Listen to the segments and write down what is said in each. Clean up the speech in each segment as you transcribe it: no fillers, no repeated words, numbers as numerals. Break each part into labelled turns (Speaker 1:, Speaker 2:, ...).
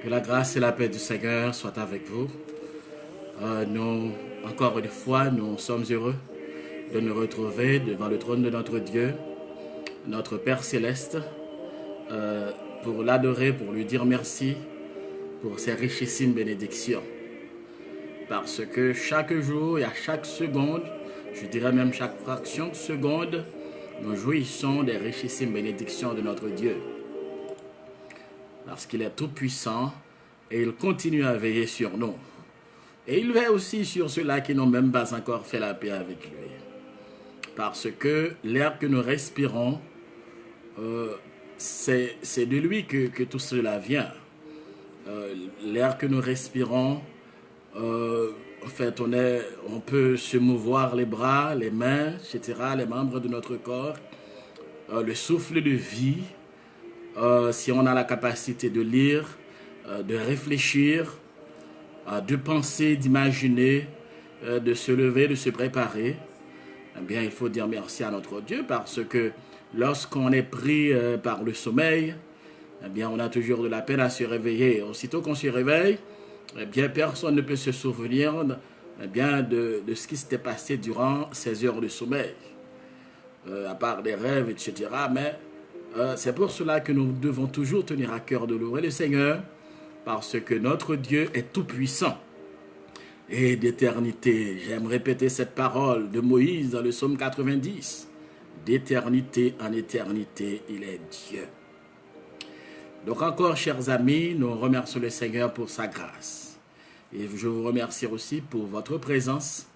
Speaker 1: Que la grâce et la paix du Seigneur soient avec vous. Nous, encore une fois, nous sommes heureux de nous retrouver devant le trône de notre Dieu, notre Père Céleste, pour l'adorer, pour lui dire merci pour ses richissimes bénédictions. Parce que chaque jour et à chaque seconde, je dirais même chaque fraction de seconde, nous jouissons des richissimes bénédictions de notre Dieu. Parce qu'il est tout puissant et il continue à veiller sur nous. Et il veille aussi sur ceux-là qui n'ont même pas encore fait la paix avec lui. Parce que l'air que nous respirons, c'est de lui que tout cela vient. L'air que nous respirons, en fait, on peut se mouvoir les bras, les mains, etc., les membres de notre corps, le souffle de vie, si on a la capacité de lire, de réfléchir, de penser, d'imaginer, de se lever, de se préparer, eh bien, il faut dire merci à notre Dieu parce que lorsqu'on est pris par le sommeil, eh bien, on a toujours de la peine à se réveiller. Aussitôt qu'on se réveille, eh bien, personne ne peut se souvenir eh bien, de ce qui s'était passé durant ces heures de sommeil, à part des rêves, etc. Mais c'est pour cela que nous devons toujours tenir à cœur de louer le Seigneur, parce que notre Dieu est tout-puissant et d'éternité. J'aime répéter cette parole de Moïse dans le psaume 90. D'éternité en éternité, il est Dieu. Donc encore, chers amis, nous remercions le Seigneur pour sa grâce. Et je vous remercie aussi pour votre présence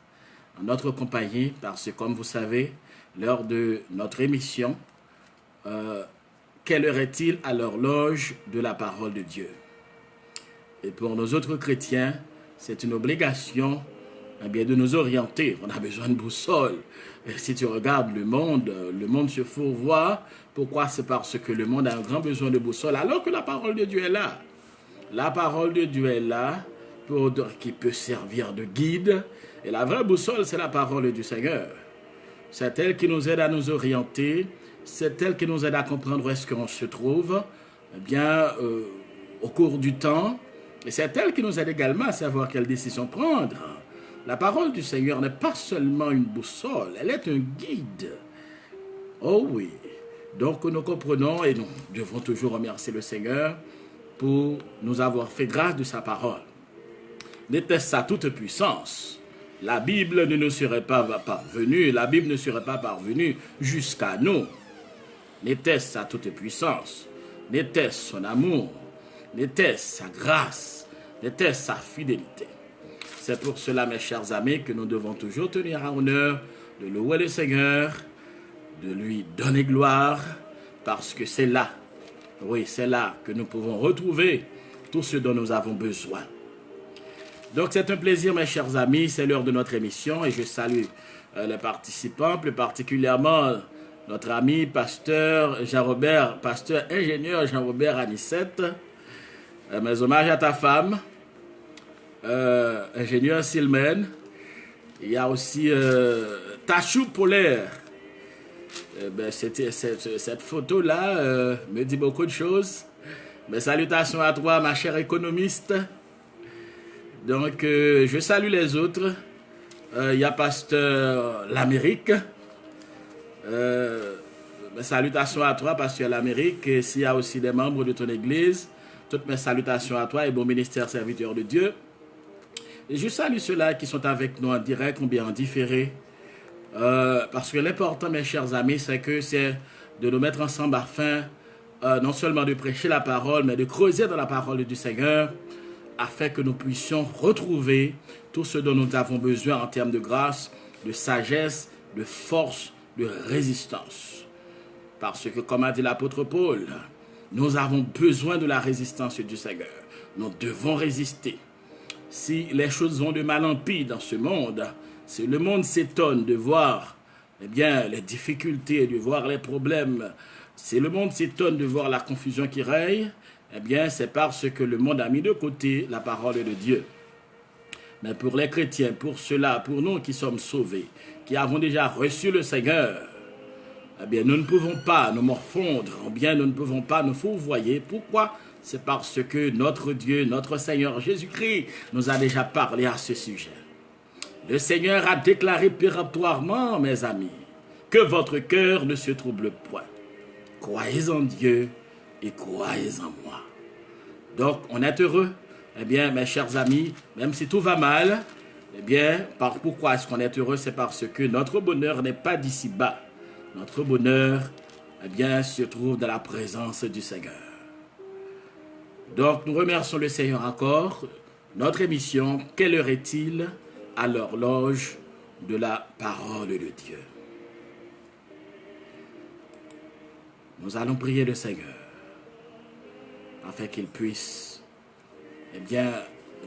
Speaker 1: en notre compagnie, parce que comme vous savez, lors de notre émission, quelle heure est-il à l'horloge de la parole de Dieu? Et pour nos autres chrétiens, c'est une obligation eh bien, de nous orienter. On a besoin de boussole. Et si tu regardes le monde se fourvoie. Pourquoi? C'est parce que le monde a un grand besoin de boussole, alors que la parole de Dieu est là. La parole de Dieu est là, qui peut servir de guide. Et la vraie boussole, c'est la parole du Seigneur. C'est elle qui nous aide à nous orienter. C'est elle qui nous aide à comprendre où est-ce qu'on se trouve. Eh bien, au cours du temps. Et c'est elle qui nous aide également à savoir quelle décision prendre. La parole du Seigneur n'est pas seulement une boussole, elle est un guide. Oh oui. Donc nous comprenons et nous devons toujours remercier le Seigneur pour nous avoir fait grâce de sa parole. N'était-ce sa toute puissance, la Bible ne nous serait pas parvenue, la Bible ne serait pas parvenue jusqu'à nous. N'était-ce sa toute puissance, n'était-ce son amour, n'était-ce sa grâce, n'était-ce sa fidélité. C'est pour cela, mes chers amis, que nous devons toujours tenir à honneur de louer le Seigneur, de lui donner gloire, parce que c'est là, oui, c'est là que nous pouvons retrouver tout ce dont nous avons besoin. Donc c'est un plaisir, mes chers amis, c'est l'heure de notre émission et je salue les participants, plus particulièrement notre ami pasteur Jean-Robert, pasteur ingénieur Jean-Robert Anissette. Mes hommages à ta femme, ingénieur Silmen. Il y a aussi Tachou Polaire. Cette photo-là me dit beaucoup de choses. Mes salutations à toi, ma chère économiste. Donc, je salue les autres. Il y a pasteur l'Amérique. Mes salutations à toi, pasteur l'Amérique. Et s'il y a aussi des membres de ton église, toutes mes salutations à toi et bon ministère serviteur de Dieu. Et je salue ceux-là qui sont avec nous en direct ou bien en différé. Parce que l'important, mes chers amis, c'est de nous mettre ensemble afin non seulement de prêcher la parole, mais de creuser dans la parole du Seigneur, afin que nous puissions retrouver tout ce dont nous avons besoin en termes de grâce, de sagesse, de force, de résistance. Parce que, comme a dit l'apôtre Paul, nous avons besoin de la résistance du Seigneur. Nous devons résister. Si les choses vont de mal en pis dans ce monde, si le monde s'étonne de voir eh bien, les difficultés, de voir les problèmes, si le monde s'étonne de voir la confusion qui règne, eh bien, c'est parce que le monde a mis de côté la parole de Dieu. Mais pour les chrétiens, pour ceux-là, pour nous qui sommes sauvés, qui avons déjà reçu le Seigneur, eh bien, nous ne pouvons pas nous morfondre, ou bien nous ne pouvons pas nous fourvoyer. Pourquoi? C'est parce que notre Dieu, notre Seigneur Jésus-Christ nous a déjà parlé à ce sujet. Le Seigneur a déclaré péremptoirement, mes amis, que votre cœur ne se trouble point. Croyez en Dieu et croyez en moi. Donc, on est heureux. Eh bien, mes chers amis, même si tout va mal, eh bien, pourquoi est-ce qu'on est heureux? C'est parce que notre bonheur n'est pas d'ici-bas. Notre bonheur, eh bien, se trouve dans la présence du Seigneur. Donc, nous remercions le Seigneur encore. Notre émission, quelle heure est-il à l'horloge de la parole de Dieu? Nous allons prier le Seigneur afin qu'il puisse, eh bien,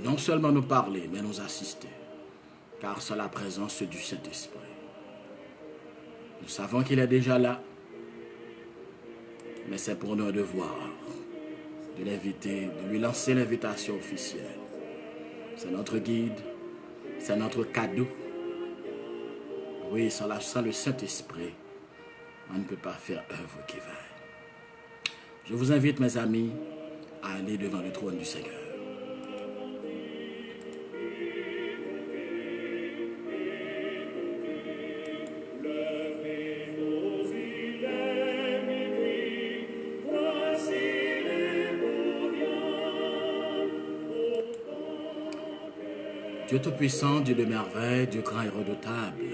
Speaker 1: non seulement nous parler, mais nous assister, car c'est la présence du Saint-Esprit. Nous savons qu'il est déjà là, mais c'est pour nous un devoir de l'inviter, de lui lancer l'invitation officielle. C'est notre guide, c'est notre cadeau. Oui, sans le Saint-Esprit, on ne peut pas faire œuvre qui vaille. Je vous invite, mes amis, à aller devant le trône du Seigneur. Dieu Tout-Puissant, Dieu de merveille, Dieu grand et redoutable,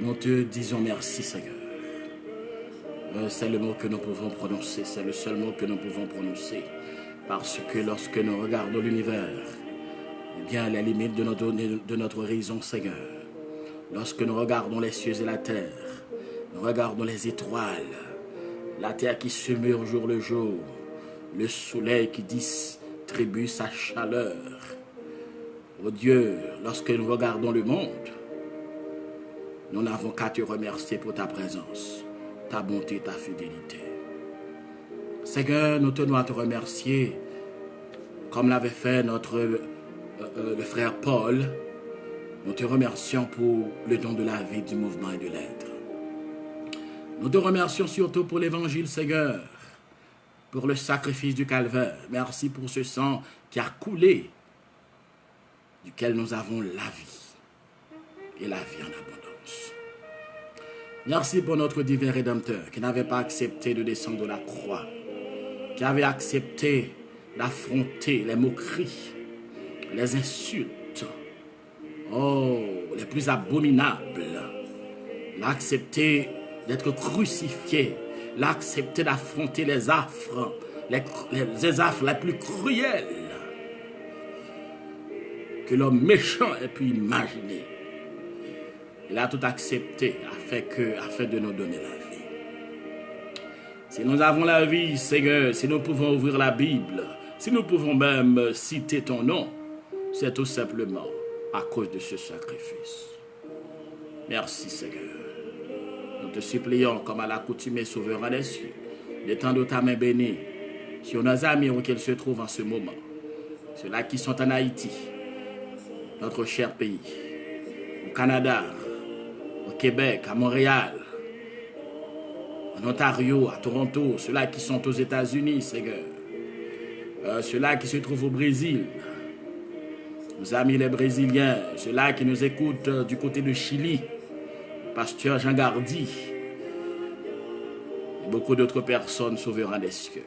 Speaker 1: nous te disons merci, Seigneur. C'est le mot que nous pouvons prononcer, c'est le seul mot que nous pouvons prononcer. Parce que lorsque nous regardons l'univers, eh bien, les limites de notre raison, Seigneur. Lorsque nous regardons les cieux et la terre, nous regardons les étoiles, la terre qui se meurt au jour le jour, le soleil qui distribue sa chaleur. Oh Dieu, lorsque nous regardons le monde, nous n'avons qu'à te remercier pour ta présence, ta bonté, ta fidélité. Seigneur, nous tenons à te remercier, comme l'avait fait le frère Paul. Nous te remercions pour le don de la vie, du mouvement et de l'être. Nous te remercions surtout pour l'évangile, Seigneur, pour le sacrifice du calvaire. Merci pour ce sang qui a coulé, duquel nous avons la vie, et la vie en abondance. Merci pour notre divin Rédempteur qui n'avait pas accepté de descendre de la croix, qui avait accepté d'affronter les moqueries, les insultes, les plus abominables. Il a accepté d'être crucifié, il a accepté d'affronter les affres, les affres les plus cruelles que l'homme méchant ait pu imaginer. Il a tout accepté afin de nous donner la vie. Si nous avons la vie, Seigneur, si nous pouvons ouvrir la Bible, si nous pouvons même citer ton nom, c'est tout simplement à cause de ce sacrifice. Merci, Seigneur. Nous te supplions, comme à l'accoutumée souverain des cieux, d'étendre ta main bénie sur nos amis où qu'ils se trouvent en ce moment. Ceux-là qui sont en Haïti, notre cher pays, au Canada, au Québec, à Montréal, en Ontario, à Toronto, ceux-là qui sont aux États-Unis, Seigneur, ceux-là qui se trouvent au Brésil, nos amis les Brésiliens, ceux-là qui nous écoutent du côté de Chili, pasteur Jean Gardy, et beaucoup d'autres personnes souveraines des cieux.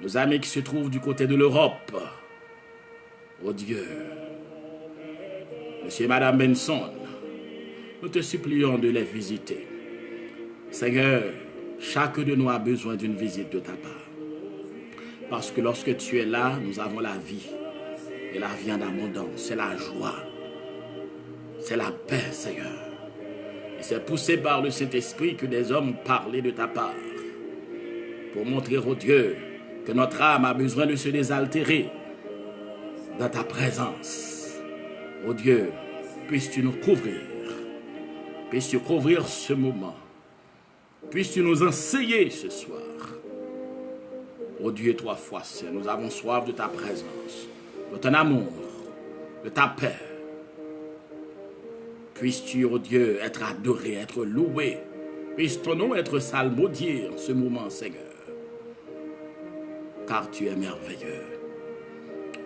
Speaker 1: Nos amis qui se trouvent du côté de l'Europe, oh Dieu, Monsieur et Madame Benson, nous te supplions de les visiter. Seigneur, chacun de nous a besoin d'une visite de ta part. Parce que lorsque tu es là, nous avons la vie. Et la vie en abondance, c'est la joie. C'est la paix, Seigneur. Et c'est poussé par le Saint-Esprit que des hommes parlaient de ta part. Pour montrer au Dieu que notre âme a besoin de se désaltérer dans ta présence. Oh Dieu, puisses-tu nous couvrir. Puisses-tu couvrir ce moment. Puisses-tu nous enseigner ce soir. Oh Dieu, toi fois saint, nous avons soif de ta présence, de ton amour, de ta paix. Puisses-tu, oh Dieu, être adoré, être loué. Puisse ton nom être salmodié en ce moment, Seigneur. Car tu es merveilleux.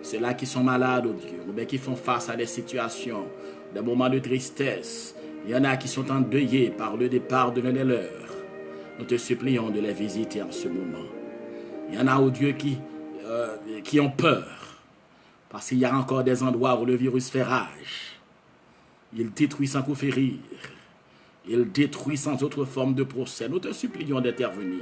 Speaker 1: Ceux-là qui sont malades, oh Dieu, ou bien qui font face à des situations, des moments de tristesse. Il y en a qui sont endeuillés par le départ de l'un des leurs. Nous te supplions de les visiter en ce moment. Il y en a, oh Dieu, qui ont peur. Parce qu'il y a encore des endroits où le virus fait rage. Il détruit sans coup férir. Il détruit sans autre forme de procès. Nous te supplions d'intervenir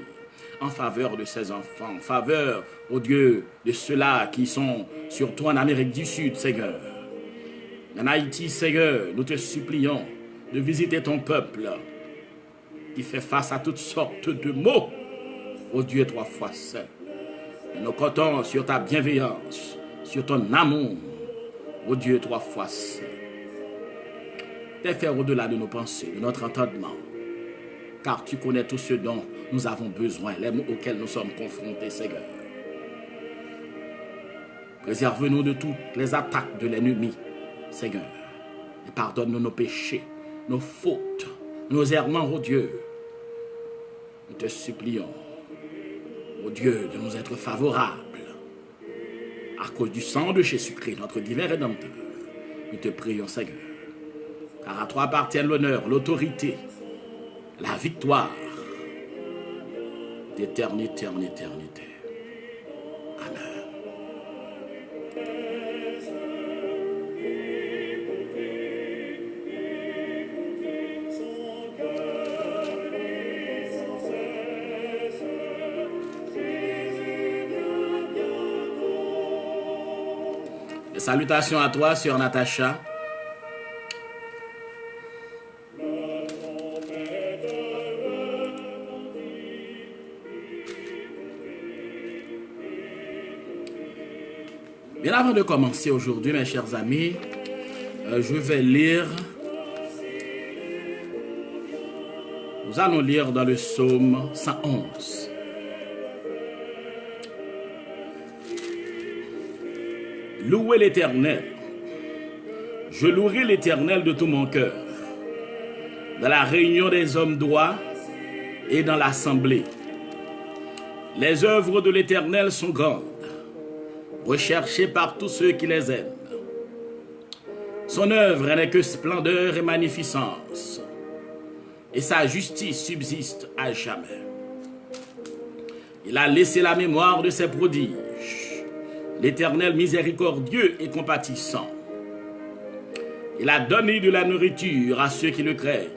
Speaker 1: en faveur de ces enfants, en faveur, oh Dieu, de ceux-là qui sont surtout en Amérique du Sud, Seigneur. En Haïti, Seigneur, nous te supplions de visiter ton peuple qui fait face à toutes sortes de maux. Oh Dieu, toi fois saint. Et nous comptons sur ta bienveillance, sur ton amour. Oh Dieu, toi fois saint. De faire au-delà de nos pensées, de notre entendement. Car tu connais tout ce dont nous avons besoin, les mots auxquels nous sommes confrontés, Seigneur. Préserve-nous de toutes les attaques de l'ennemi, Seigneur. Et pardonne-nous nos péchés, nos fautes, nos errements, oh Dieu. Nous te supplions, oh Dieu, de nous être favorables à cause du sang de Jésus-Christ, notre divin Rédempteur. Nous te prions, Seigneur. Car à toi appartiennent l'honneur, l'autorité, la victoire d'éternité en éternité. Amen. Salutations à toi, sœur Natacha. Bien avant de commencer aujourd'hui, mes chers amis, je vais lire. Nous allons lire dans le psaume 111. Louez l'Éternel. Je louerai l'Éternel de tout mon cœur, dans la réunion des hommes droits et dans l'assemblée. Les œuvres de l'Éternel sont grandes, recherchées par tous ceux qui les aiment. Son œuvre n'est que splendeur et magnificence, et sa justice subsiste à jamais. Il a laissé la mémoire de ses prodiges, l'Éternel miséricordieux et compatissant. Il a donné de la nourriture à ceux qui le craignent.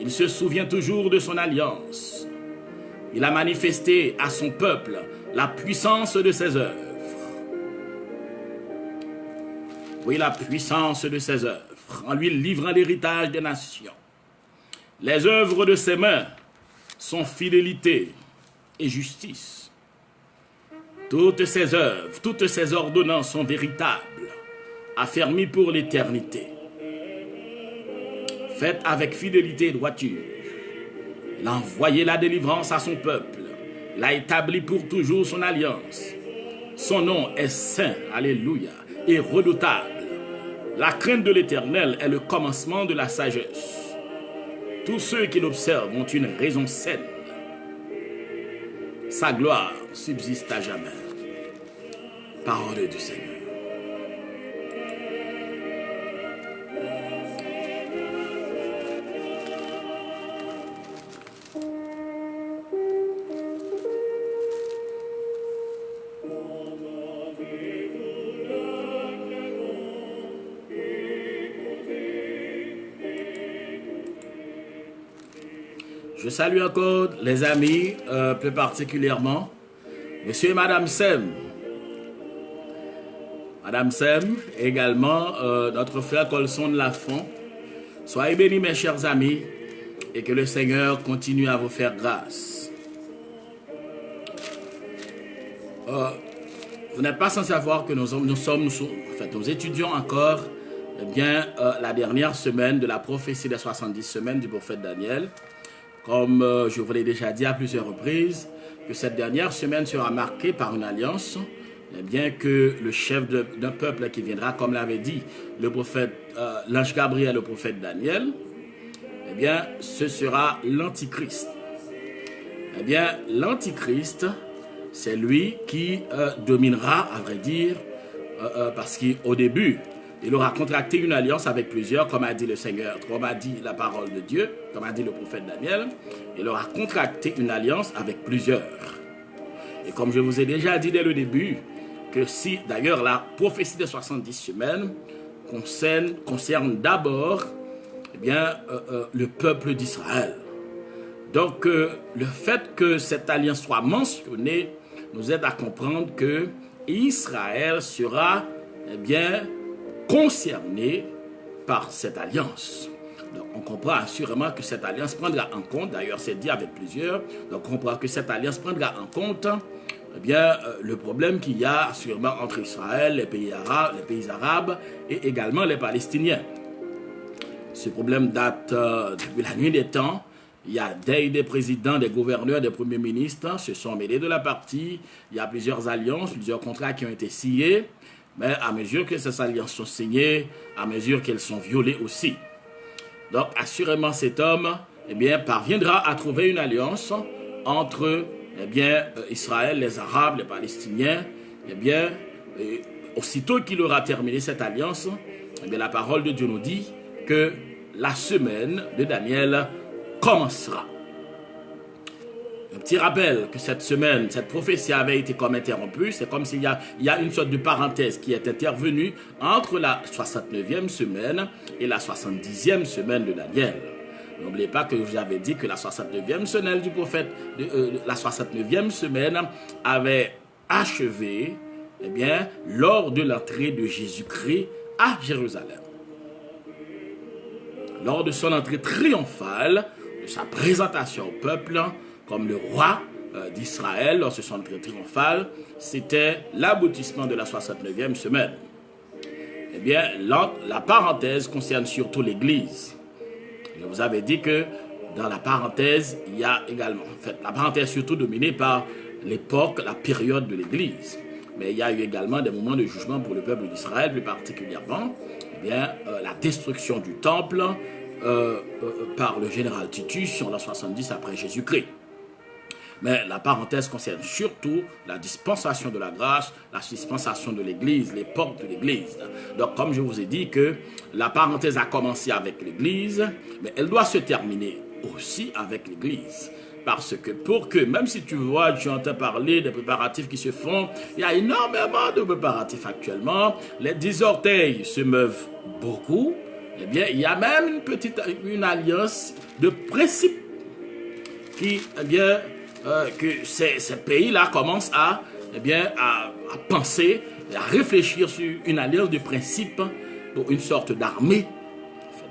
Speaker 1: Il se souvient toujours de son alliance. Il a manifesté à son peuple la puissance de ses œuvres. Oui, la puissance de ses œuvres, en lui livrant l'héritage des nations. Les œuvres de ses mains sont fidélité et justice. Toutes ses œuvres, toutes ses ordonnances sont véritables, affermies pour l'éternité. Faites avec fidélité et droiture. Il a envoyé la délivrance à son peuple. Il a établi pour toujours son alliance. Son nom est saint, alléluia, et redoutable. La crainte de l'Éternel est le commencement de la sagesse. Tous ceux qui l'observent ont une raison saine. Sa gloire subsiste à jamais. Parole du Seigneur. Je salue encore les amis, plus particulièrement Monsieur et Madame Sem. Madame Sem, également notre frère Colson de Lafont. Soyez bénis mes chers amis et que le Seigneur continue à vous faire grâce. Vous n'êtes pas sans savoir que nous étudions encore la dernière semaine de la prophétie des 70 semaines du prophète Daniel. Comme je vous l'ai déjà dit à plusieurs reprises, que cette dernière semaine sera marquée par une alliance, bien que le chef d'un peuple qui viendra, comme l'avait dit le prophète, l'ange Gabriel, le prophète Daniel, eh bien, ce sera l'Antichrist. Eh bien, l'Antichrist, c'est lui qui dominera, à vrai dire, parce qu'au début, il aura contracté une alliance avec plusieurs, comme a dit le Seigneur, comme a dit la parole de Dieu, comme a dit le prophète Daniel. Il aura contracté une alliance avec plusieurs. Et comme je vous ai déjà dit dès le début, que si d'ailleurs la prophétie des 70 semaines concerne d'abord le peuple d'Israël. Donc le fait que cette alliance soit mentionnée nous aide à comprendre que Israël sera concerné par cette alliance. Donc, on comprend assurément que cette alliance prendra en compte, d'ailleurs c'est dit avec plusieurs, donc on comprend que cette alliance prendra en compte le problème qu'il y a assurément entre Israël, les pays arabes et également les Palestiniens. Ce problème date depuis la nuit des temps. Il y a des présidents, des gouverneurs, des premiers ministres se sont mêlés de la partie. Il y a plusieurs alliances, plusieurs contrats qui ont été signés. Mais à mesure que ces alliances sont signées, à mesure qu'elles sont violées aussi. Donc, assurément, cet homme parviendra à trouver une alliance entre Israël, les Arabes, les Palestiniens. Aussitôt qu'il aura terminé cette alliance, la parole de Dieu nous dit que la semaine de Daniel commencera. Un petit rappel que cette semaine, cette prophétie avait été comme interrompue. C'est comme s'il y a une sorte de parenthèse qui est intervenue entre la 69e semaine et la 70e semaine de Daniel. N'oubliez pas que je vous avais dit que la 69e semaine du prophète, la 69e semaine avait achevé eh bien, lors de l'entrée de Jésus-Christ à Jérusalem. Lors de son entrée triomphale, de sa présentation au peuple comme le roi d'Israël, lors de son entrée triomphale, c'était l'aboutissement de la 69e semaine. Eh bien, la parenthèse concerne surtout l'Église. Je vous avais dit que dans la parenthèse, il y a également, en fait, la parenthèse surtout dominée par l'époque, la période de l'Église. Mais il y a eu également des moments de jugement pour le peuple d'Israël, plus particulièrement, eh bien, la destruction du temple par le général Titus en l'an 70 après Jésus-Christ. Mais la parenthèse concerne surtout la dispensation de la grâce, la dispensation de l'Église, l'époque de l'Église. Donc, comme je vous ai dit que la parenthèse a commencé avec l'Église, mais elle doit se terminer aussi avec l'Église. Parce que pour que, même si tu vois, tu entends parler des préparatifs qui se font, il y a énormément de préparatifs actuellement. Les 10 orteils se meuvent beaucoup. Eh bien, il y a même une alliance de principes qui, eh bien, que ces pays-là commencent à penser et à réfléchir sur une alliance de principes pour une sorte d'armée,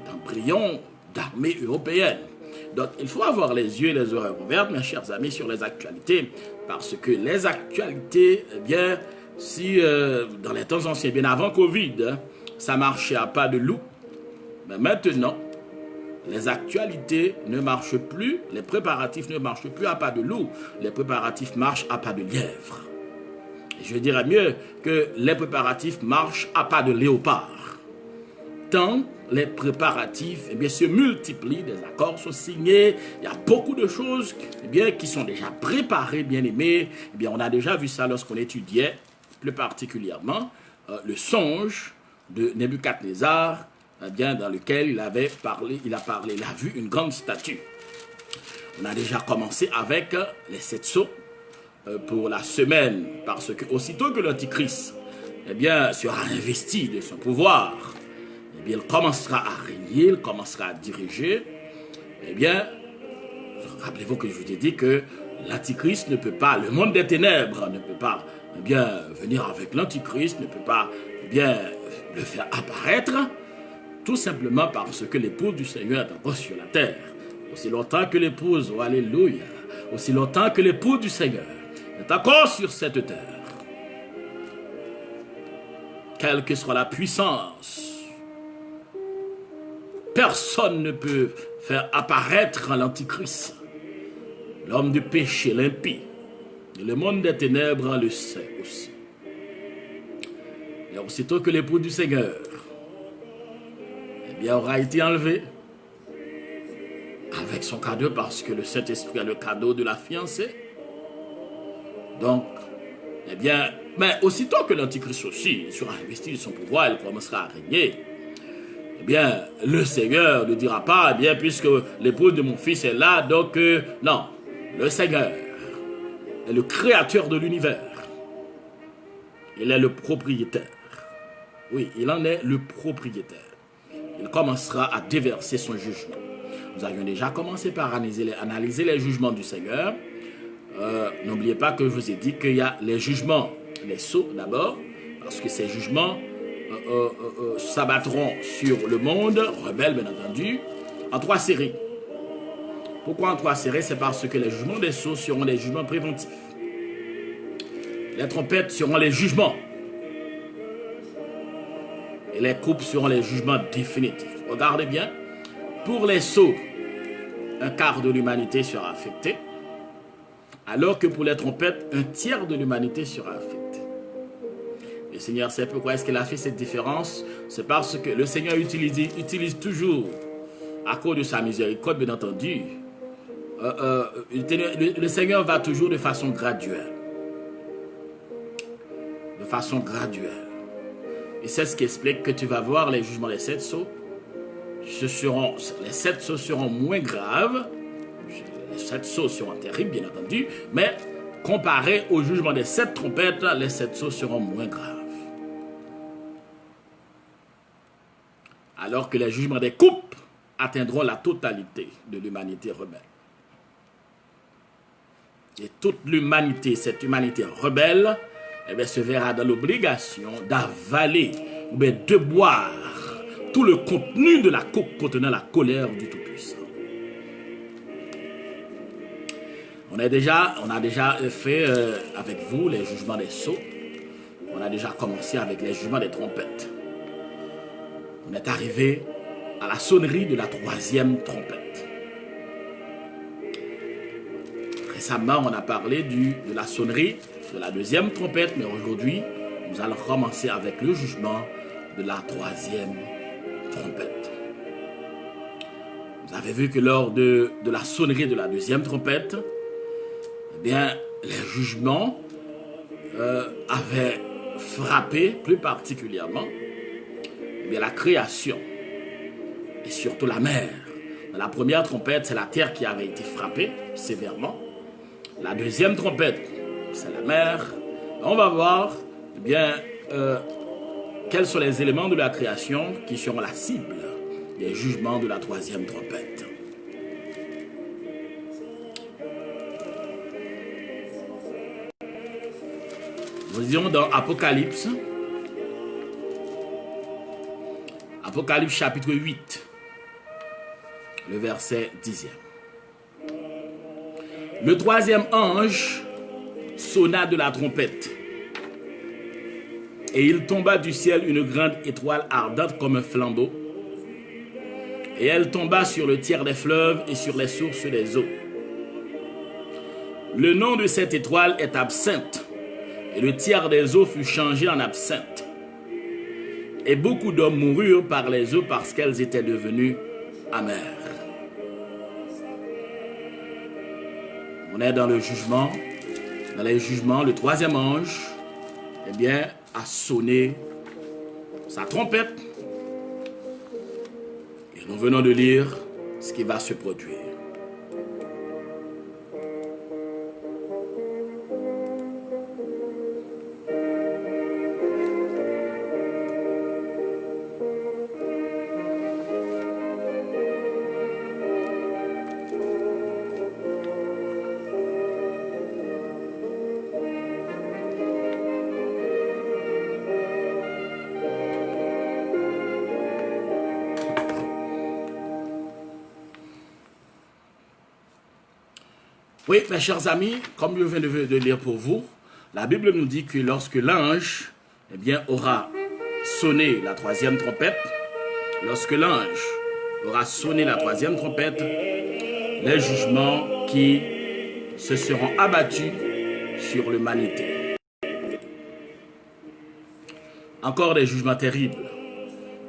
Speaker 1: d'embryon d'armée européenne. Donc, il faut avoir les yeux et les oreilles ouverts, mes chers amis, sur les actualités, parce que les actualités, eh bien, si dans les temps anciens, bien avant Covid, ça marchait à pas de loup, mais maintenant, les actualités ne marchent plus, les préparatifs ne marchent plus à pas de loup, les préparatifs marchent à pas de lièvre. Je dirais mieux que les préparatifs marchent à pas de léopard. Tant les préparatifs se multiplient, des accords sont signés, il y a beaucoup de choses qui sont déjà préparées, bien aimés. On a déjà vu ça lorsqu'on étudiait, plus particulièrement, le songe de Nebuchadnezzar, dans lequel il a vu une grande statue. On a déjà commencé avec les 7 sceaux pour la semaine, parce que aussitôt que l'Antichrist sera investi de son pouvoir, il commencera à régner, il commencera à diriger. Rappelez-vous que je vous ai dit que l'Antichrist ne peut pas, le monde des ténèbres ne peut pas venir avec l'Antichrist, ne peut pas le faire apparaître, tout simplement parce que l'épouse du Seigneur est encore sur la terre. Aussi longtemps que l'épouse, oh alléluia, aussi longtemps que l'épouse du Seigneur est encore sur cette terre, quelle que soit la puissance, personne ne peut faire apparaître l'Antichrist, l'homme du péché, l'impie. Et le monde des ténèbres le sait aussi. Et aussitôt que l'époux du Seigneur aura été enlevé avec son cadeau, parce que le Saint-Esprit a le cadeau de la fiancée. Donc, mais aussitôt que l'Antichrist aussi sera investi de son pouvoir, il commencera à régner. Le Seigneur ne dira pas, puisque l'épouse de mon fils est là, donc non, le Seigneur est le créateur de l'univers. Il est le propriétaire. Oui, il en est le propriétaire. Il commencera à déverser son jugement. Nous avions déjà commencé par analyser les jugements du Seigneur. N'oubliez pas que je vous ai dit qu'il y a les jugements, les sceaux d'abord, parce que ces jugements s'abattront sur le monde, rebelle bien entendu, en 3 séries. Pourquoi en 3 séries? C'est parce que les jugements des sceaux seront des jugements préventifs. Les trompettes seront les jugements. Et les coupes seront les jugements définitifs. Regardez bien, pour les sceaux, un quart de l'humanité sera affecté, alors que pour les trompettes, un tiers de l'humanité sera affecté. Le Seigneur sait pourquoi est-ce qu'il a fait cette différence. C'est parce que le Seigneur utilise toujours, à cause de sa miséricorde, bien entendu, le Seigneur va toujours de façon graduelle. De façon graduelle. Et c'est ce qui explique que tu vas voir les jugements des 7 sceaux. Les 7 sceaux seront moins graves. Les 7 sceaux seront terribles, bien entendu. Mais comparé au jugement des 7 trompettes, les 7 sceaux seront moins graves. Alors que les jugements des coupes atteindront la totalité de l'humanité rebelle. Et toute l'humanité, cette humanité rebelle, eh bien, se verra dans l'obligation d'avaler ou bien de boire tout le contenu de la coupe contenant la colère du Tout-Puissant. On a déjà fait avec vous les jugements des sceaux. On a déjà commencé avec les jugements des trompettes. On est arrivé à la sonnerie de la 3e trompette. Récemment, on a parlé de la sonnerie de la 2e trompette, mais aujourd'hui, nous allons commencer avec le jugement de la 3e trompette. Vous avez vu que lors de la sonnerie de la 2e trompette, eh bien, les jugements avaient frappé plus particulièrement eh bien, la création et surtout la mer. Dans la première trompette, c'est la terre qui avait été frappée sévèrement. La 2e trompette, c'est la mer. On va voir eh bien, quels sont les éléments de la création qui seront la cible des jugements de la 3e trompette. Nous irons dans Apocalypse. Apocalypse chapitre 8, le verset 10e. Le 3e ange sonna de la trompette, et il tomba du ciel une grande étoile ardente comme un flambeau, et elle tomba sur le tiers des fleuves et sur les sources des eaux. Le nom de cette étoile est Absinthe, et le tiers des eaux fut changé en absinthe. Et beaucoup d'hommes moururent par les eaux parce qu'elles étaient devenues amères. On est dans le jugement. Dans les jugements, le 3e ange, eh bien, a sonné sa trompette. Et nous venons de lire ce qui va se produire. Oui, mes chers amis, comme je viens de lire pour vous, la Bible nous dit que lorsque l'ange eh bien, aura sonné la 3e trompette, lorsque l'ange aura sonné la 3e trompette, les jugements qui se seront abattus sur l'humanité. Encore des jugements terribles,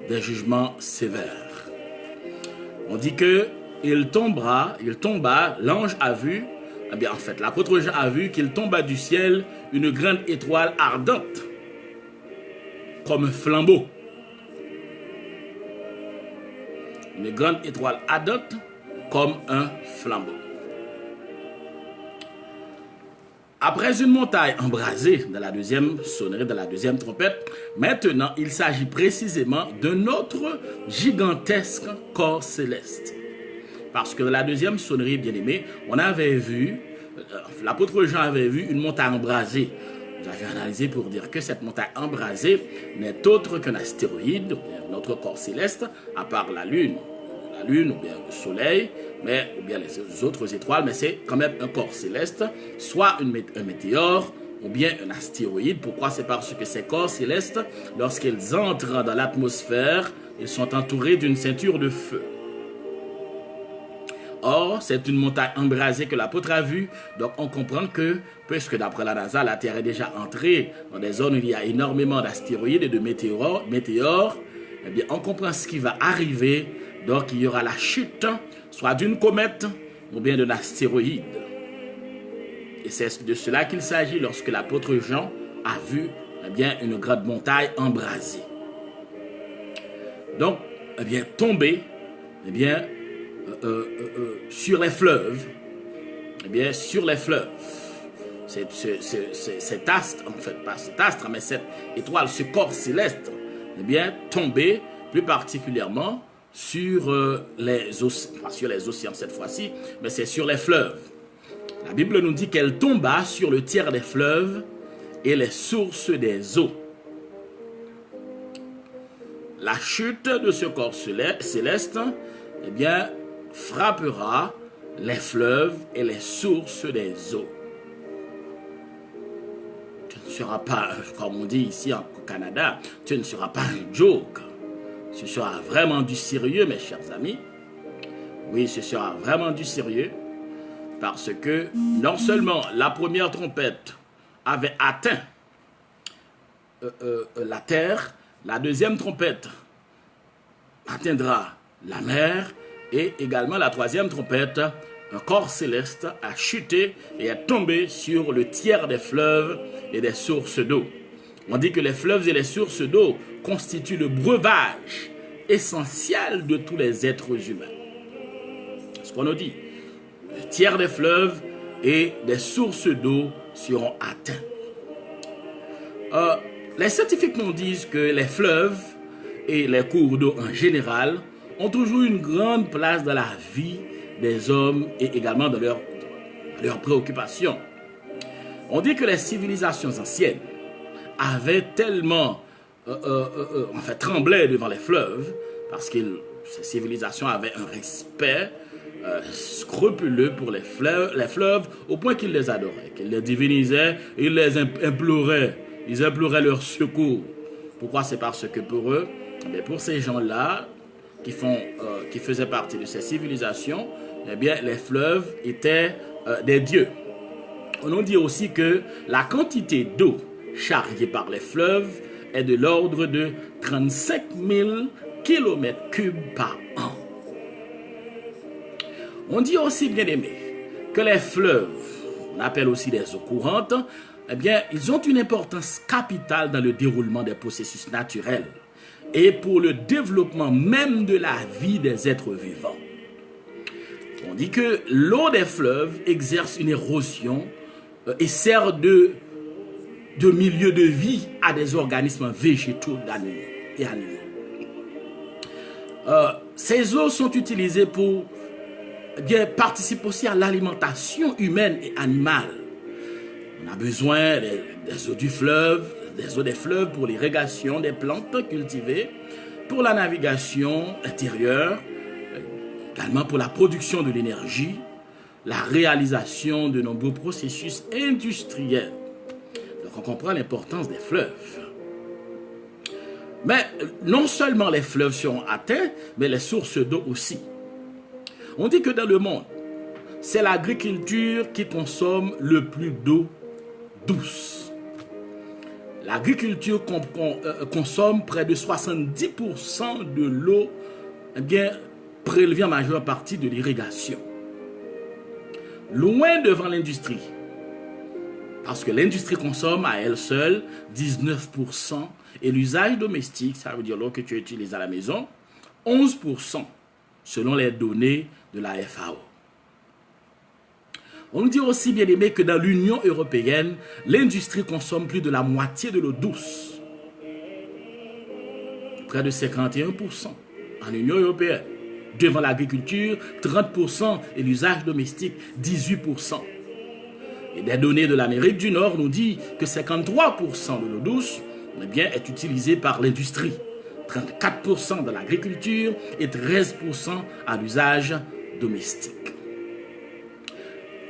Speaker 1: des jugements sévères. On dit que il tomba, l'ange a vu, eh bien en fait, l'apôtre Jean a vu qu'il tomba du ciel une grande étoile ardente, comme un flambeau. Une grande étoile ardente, comme un flambeau. Après une montagne embrasée dans la 2e sonnerie, dans la 2e trompette, maintenant il s'agit précisément d'un autre gigantesque corps céleste. Parce que dans la 2e sonnerie, bien aimé, on avait vu, l'apôtre Jean avait vu une montagne embrasée. Vous avez analysé pour dire que cette montagne embrasée n'est autre qu'un astéroïde, notre corps céleste, à part la Lune ou bien le Soleil, ou bien les autres étoiles, mais c'est quand même un corps céleste, soit un météore ou bien un astéroïde. Pourquoi? C'est parce que ces corps célestes, lorsqu'ils entrent dans l'atmosphère, ils sont entourés d'une ceinture de feu. Or, c'est une montagne embrasée que l'apôtre a vue. Donc, on comprend que, puisque d'après la NASA, la Terre est déjà entrée dans des zones où il y a énormément d'astéroïdes et de météores, eh bien, on comprend ce qui va arriver. Donc, il y aura la chute, soit d'une comète ou bien d'un astéroïde. Et c'est de cela qu'il s'agit lorsque l'apôtre Jean a vu eh bien, une grande montagne embrasée. Donc, eh bien, tomber, eh bien, sur les fleuves, eh bien, sur les fleuves, cet astre, en fait, pas cet astre, mais cette étoile, ce corps céleste, eh bien, tomber plus particulièrement sur les océans, pas sur les océans cette fois-ci, mais c'est sur les fleuves. La Bible nous dit qu'elle tomba sur le tiers des fleuves et les sources des eaux. La chute de ce corps céleste, eh bien, frappera les fleuves et les sources des eaux. Tu ne seras pas, comme on dit ici au Canada, tu ne seras pas un joke. Ce sera vraiment du sérieux, mes chers amis. Oui, ce sera vraiment du sérieux. Parce que non seulement la première trompette avait atteint la terre, la deuxième trompette atteindra la mer et également la troisième trompette, un corps céleste a chuté et est tombé sur le tiers des fleuves et des sources d'eau. On dit que les fleuves et les sources d'eau constituent le breuvage essentiel de tous les êtres humains. C'est ce qu'on nous dit. Le tiers des fleuves et des sources d'eau seront atteints. Les scientifiques nous disent que les fleuves et les cours d'eau en général ont toujours une grande place dans la vie des hommes et également dans leurs préoccupations. On dit que les civilisations anciennes avaient tellement tremblé devant les fleuves parce que ces civilisations avaient un respect scrupuleux pour les fleuves au point qu'ils les adoraient, qu'ils les divinisaient, ils les imploraient. Ils imploraient leur secours. Pourquoi? C'est parce que pour eux, mais pour ces gens-là qui faisaient partie de ces civilisations, eh bien, les fleuves étaient des dieux. On nous dit aussi que la quantité d'eau charriée par les fleuves est de l'ordre de 35 000 km3 par an. On dit aussi, bien aimé, que les fleuves, on appelle aussi les eaux courantes, eh bien, ils ont une importance capitale dans le déroulement des processus naturels et pour le développement même de la vie des êtres vivants. On dit que l'eau des fleuves exerce une érosion et sert de milieu de vie à des organismes végétaux et animaux. Ces eaux sont utilisées pour participent aussi à l'alimentation humaine et animale. On a besoin des eaux du fleuve, des eaux des fleuves pour l'irrigation des plantes cultivées, pour la navigation intérieure, également pour la production de l'énergie, la réalisation de nombreux processus industriels. Donc on comprend l'importance des fleuves. Mais non seulement les fleuves seront atteints, mais les sources d'eau aussi. On dit que dans le monde, c'est l'agriculture qui consomme le plus d'eau douce. L'agriculture consomme près de 70% de l'eau prélevée en majeure partie de l'irrigation. Loin devant l'industrie, parce que l'industrie consomme à elle seule 19% et l'usage domestique, ça veut dire l'eau que tu utilises à la maison, 11% selon les données de la FAO. On nous dit aussi, bien aimé, que dans l'Union européenne, l'industrie consomme plus de la moitié de l'eau douce. Près de 51% en Union européenne. Devant l'agriculture, 30% et l'usage domestique, 18%. Et des données de l'Amérique du Nord nous disent que 53% de l'eau douce est utilisée par l'industrie. 34% dans l'agriculture et 13% à l'usage domestique.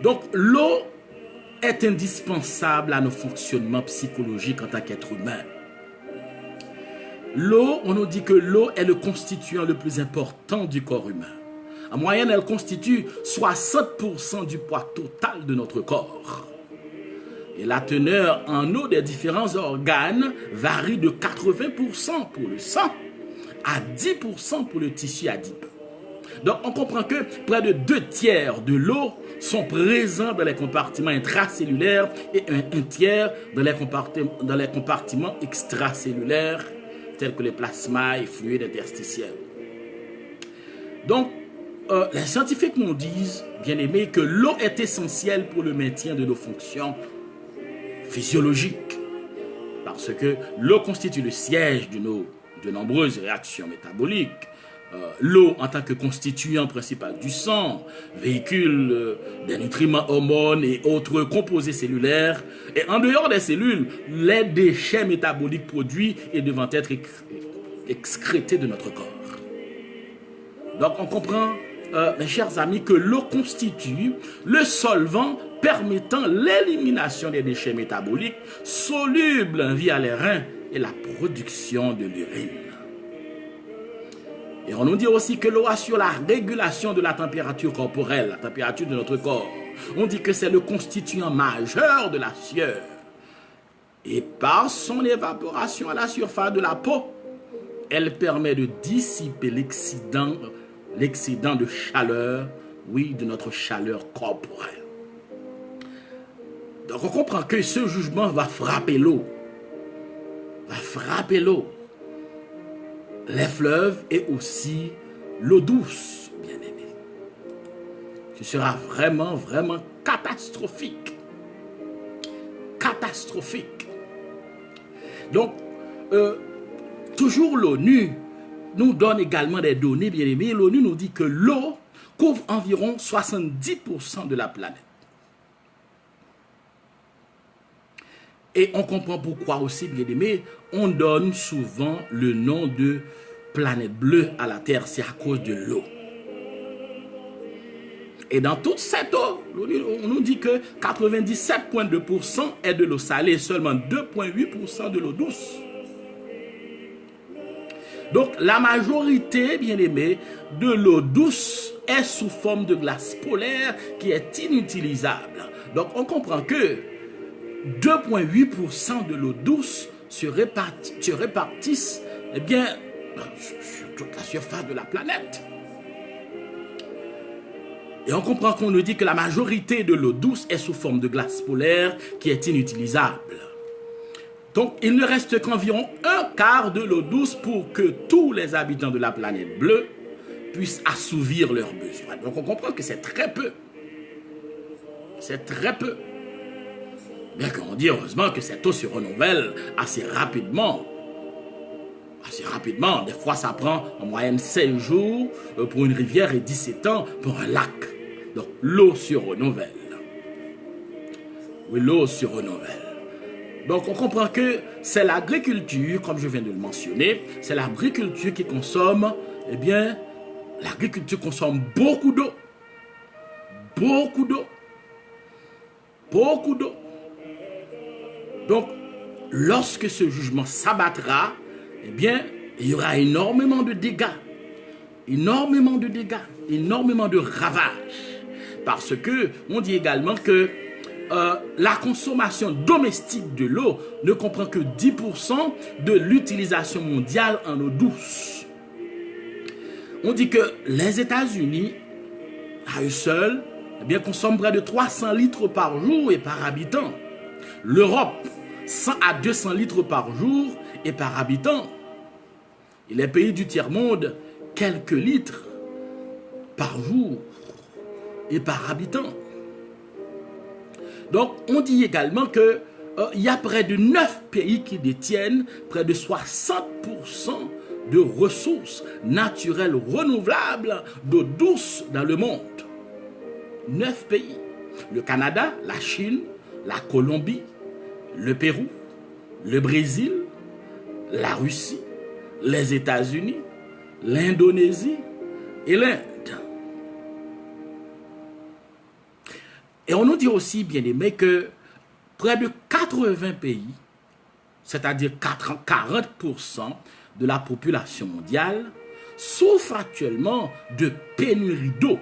Speaker 1: Donc, l'eau est indispensable à nos fonctionnements psychologiques en tant qu'être humain. L'eau, on nous dit que l'eau est le constituant le plus important du corps humain. En moyenne, elle constitue 60% du poids total de notre corps. Et la teneur en eau des différents organes varie de 80% pour le sang à 10% pour le tissu adipeux. Donc, on comprend que près de 2/3 de l'eau sont présents dans les compartiments intracellulaires et un tiers dans les compartiments extracellulaires tels que les plasmas et fluides interstitiels. Donc, les scientifiques nous disent, bien aimés, que l'eau est essentielle pour le maintien de nos fonctions physiologiques. Parce que l'eau constitue le siège de nombreuses réactions métaboliques, l'eau en tant que constituant principal du sang, véhicule des nutriments, hormones et autres composés cellulaires. Et en dehors des cellules, les déchets métaboliques produits et devant être excrétés de notre corps. Donc on comprend, mes chers amis, que l'eau constitue le solvant permettant l'élimination des déchets métaboliques solubles via les reins et la production de l'urine. Et on nous dit aussi que l'eau assure la régulation de la température corporelle, la température de notre corps. On dit que c'est le constituant majeur de la sueur. Et par son évaporation à la surface de la peau, elle permet de dissiper l'excédent de chaleur, oui, de notre chaleur corporelle. Donc on comprend que ce jugement va frapper l'eau. Va frapper l'eau. Les fleuves et aussi l'eau douce, bien-aimés. Ce sera vraiment, vraiment catastrophique. Catastrophique. Donc, toujours l'ONU nous donne également des données, bien-aimés. L'ONU nous dit que l'eau couvre environ 70% de la planète. Et on comprend pourquoi aussi, bien-aimés, on donne souvent le nom de planète bleue à la Terre, c'est à cause de l'eau. Et dans toute cette eau, on nous dit que 97,2% est de l'eau salée et seulement 2,8% de l'eau douce. Donc la majorité, bien-aimés, de l'eau douce est sous forme de glace polaire qui est inutilisable. Donc on comprend que 2,8% de l'eau douce se répartissent eh bien, sur toute la surface de la planète. Et on comprend qu'on nous dit que la majorité de l'eau douce est sous forme de glace polaire qui est inutilisable. Donc, il ne reste qu'environ un quart de l'eau douce pour que tous les habitants de la planète bleue puissent assouvir leurs besoins. Donc, on comprend que c'est très peu. C'est très peu. Bien qu'on dit heureusement que cette eau se renouvelle assez rapidement. Assez rapidement. Des fois, ça prend en moyenne 16 jours pour une rivière et 17 ans pour un lac. Donc, l'eau se renouvelle. Oui, l'eau se renouvelle. Donc, on comprend que c'est l'agriculture, comme je viens de le mentionner, c'est l'agriculture qui consomme, eh bien, l'agriculture consomme beaucoup d'eau. Beaucoup d'eau. Beaucoup d'eau. Donc, lorsque ce jugement s'abattra, eh bien, il y aura énormément de dégâts. Énormément de dégâts. Énormément de ravages. Parce que, on dit également que la consommation domestique de l'eau ne comprend que 10% de l'utilisation mondiale en eau douce. On dit que les États-Unis, à eux seuls, eh bien, consomment près de 300 litres par jour et par habitant. L'Europe, 100 à 200 litres par jour et par habitant. Et les pays du tiers-monde, quelques litres par jour et par habitant. Donc, on dit également que il y a près de 9 pays qui détiennent près de 60% de ressources naturelles renouvelables d'eau douce dans le monde. 9 pays. Le Canada, la Chine, la Colombie, le Pérou, le Brésil, la Russie, les États-Unis, l'Indonésie et l'Inde. Et on nous dit aussi, bien aimé, que près de 80 pays, c'est-à-dire 40% de la population mondiale, souffrent actuellement de pénurie d'eau.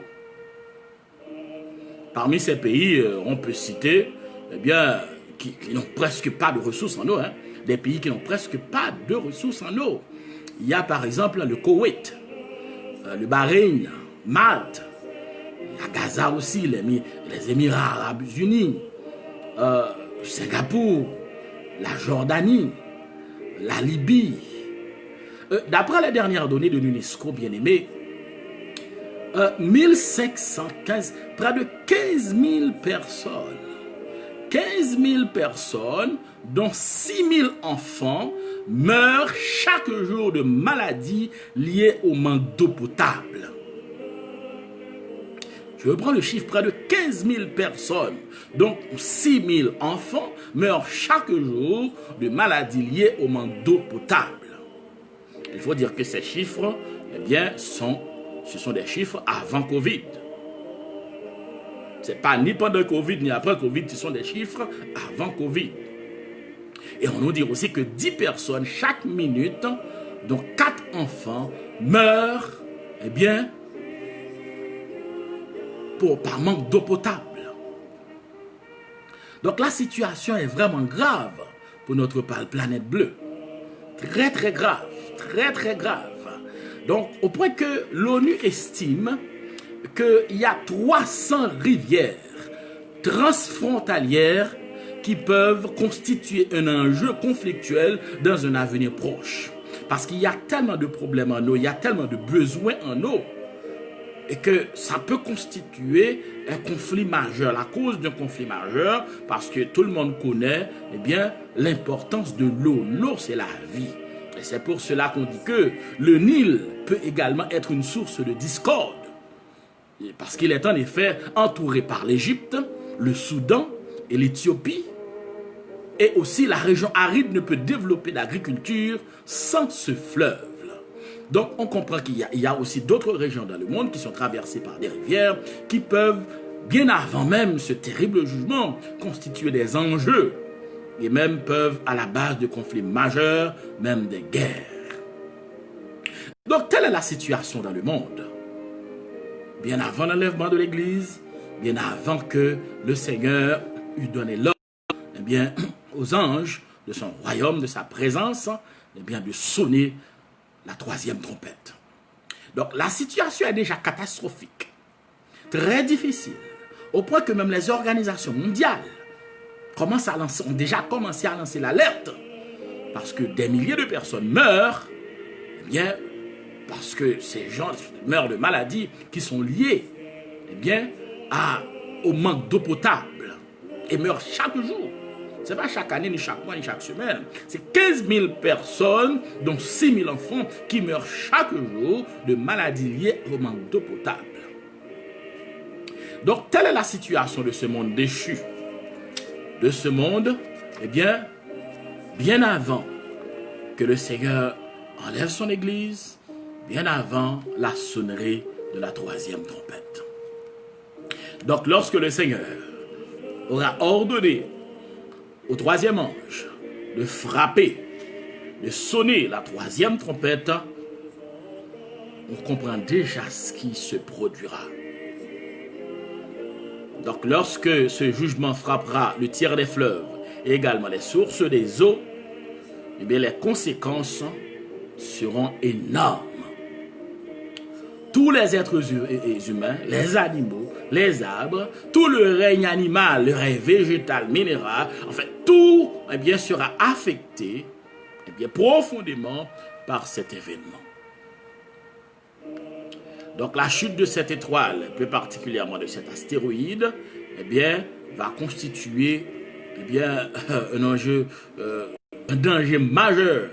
Speaker 1: Parmi ces pays, on peut citer, eh bien, qui n'ont presque pas de ressources en eau, hein, des pays qui n'ont presque pas de ressources en eau. Il y a par exemple le Koweït, le Bahreïn, Malte, à Gaza aussi, les Émirats Arabes Unis, Singapour, la Jordanie, la Libye. D'après les dernières données de l'UNESCO, bien aimé, 1515, près de 15 000 personnes, 15 000 personnes, dont 6 000 enfants, meurent chaque jour de maladies liées au manque d'eau potable. Je reprends le chiffre, près de 15 000 personnes, dont 6 000 enfants, meurent chaque jour de maladies liées au manque d'eau potable. Il faut dire que ces chiffres, eh bien, ce sont des chiffres avant Covid. Ce n'est pas ni pendant Covid, ni après Covid, ce sont des chiffres avant Covid. Et on nous dit aussi que 10 personnes chaque minute, dont 4 enfants, meurent, eh bien, par manque d'eau potable. Donc la situation est vraiment grave pour notre planète bleue. Très très grave, très très grave. Donc au point que l'ONU estime qu'il y a 300 rivières transfrontalières qui peuvent constituer un enjeu conflictuel dans un avenir proche. Parce qu'il y a tellement de problèmes en eau, il y a tellement de besoins en eau, et que ça peut constituer un conflit majeur, la cause d'un conflit majeur, parce que tout le monde connaît, eh bien, l'importance de l'eau. L'eau, c'est la vie. Et c'est pour cela qu'on dit que le Nil peut également être une source de discorde. Parce qu'il est en effet entouré par l'Égypte, le Soudan et l'Éthiopie. Et aussi la région aride ne peut développer l'agriculture sans ce fleuve. Donc on comprend qu'il y a aussi d'autres régions dans le monde qui sont traversées par des rivières qui peuvent, bien avant même ce terrible jugement, constituer des enjeux et même peuvent à la base de conflits majeurs, même des guerres. Donc telle est la situation dans le monde. Bien avant l'enlèvement de l'Église, bien avant que le Seigneur eût donné l'ordre, eh bien, aux anges de son royaume, de sa présence, eh bien, de sonner la troisième trompette. Donc la situation est déjà catastrophique, très difficile, au point que même les organisations mondiales ont déjà commencé à lancer l'alerte, parce que des milliers de personnes meurent, eh bien, parce que ces gens meurent de maladies qui sont liées, eh bien, au manque d'eau potable, et meurent chaque jour. Ce n'est pas chaque année, ni chaque mois, ni chaque semaine. C'est 15 000 personnes, dont 6 000 enfants, qui meurent chaque jour de maladies liées au manque d'eau potable. Donc, telle est la situation de ce monde déchu. De ce monde, eh bien avant que le Seigneur enlève son Église, bien avant la sonnerie de la troisième trompette. Donc, lorsque le Seigneur aura ordonné au troisième ange de frapper, de sonner la troisième trompette, on comprend déjà ce qui se produira. Donc lorsque ce jugement frappera le tiers des fleuves et également les sources des eaux, eh bien, les conséquences seront énormes. Tous les êtres humains, les animaux, les arbres, tout le règne animal, le règne végétal, minéral, en fait, tout eh bien, sera affecté eh bien, profondément par cet événement. Donc la chute de cette étoile, plus particulièrement de cet astéroïde, eh bien, va constituer eh bien, un enjeu, un danger majeur,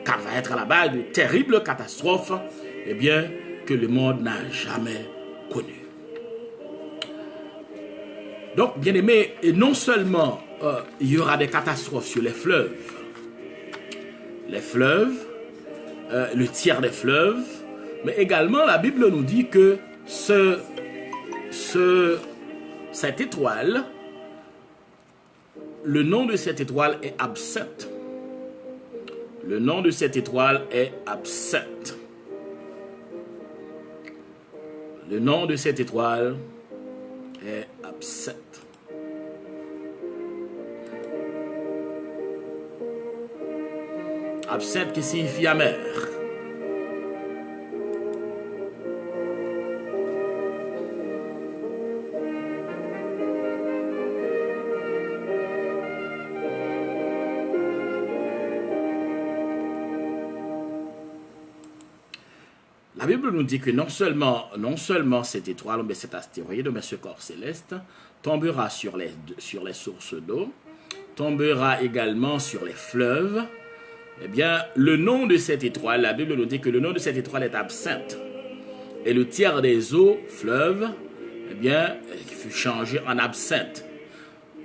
Speaker 1: va être à la base de terribles catastrophes, eh bien, que le monde n'a jamais connu. Donc, bien aimé, et non seulement il y aura des catastrophes sur les fleuves, le tiers des fleuves, mais également la Bible nous dit que cette étoile, le nom de cette étoile est Absinthe. Le nom de cette étoile est Absinthe. Le nom de cette étoile est Absinthe. Absinthe qui signifie amer. La Bible nous dit que non seulement cette étoile, mais cet astéroïde, mais ce corps céleste, tombera sur les sources d'eau, tombera également sur les fleuves. Eh bien, le nom de cette étoile, la Bible nous dit que le nom de cette étoile est Absinthe. Et le tiers des eaux, fleuve, eh bien, fut changé en absinthe.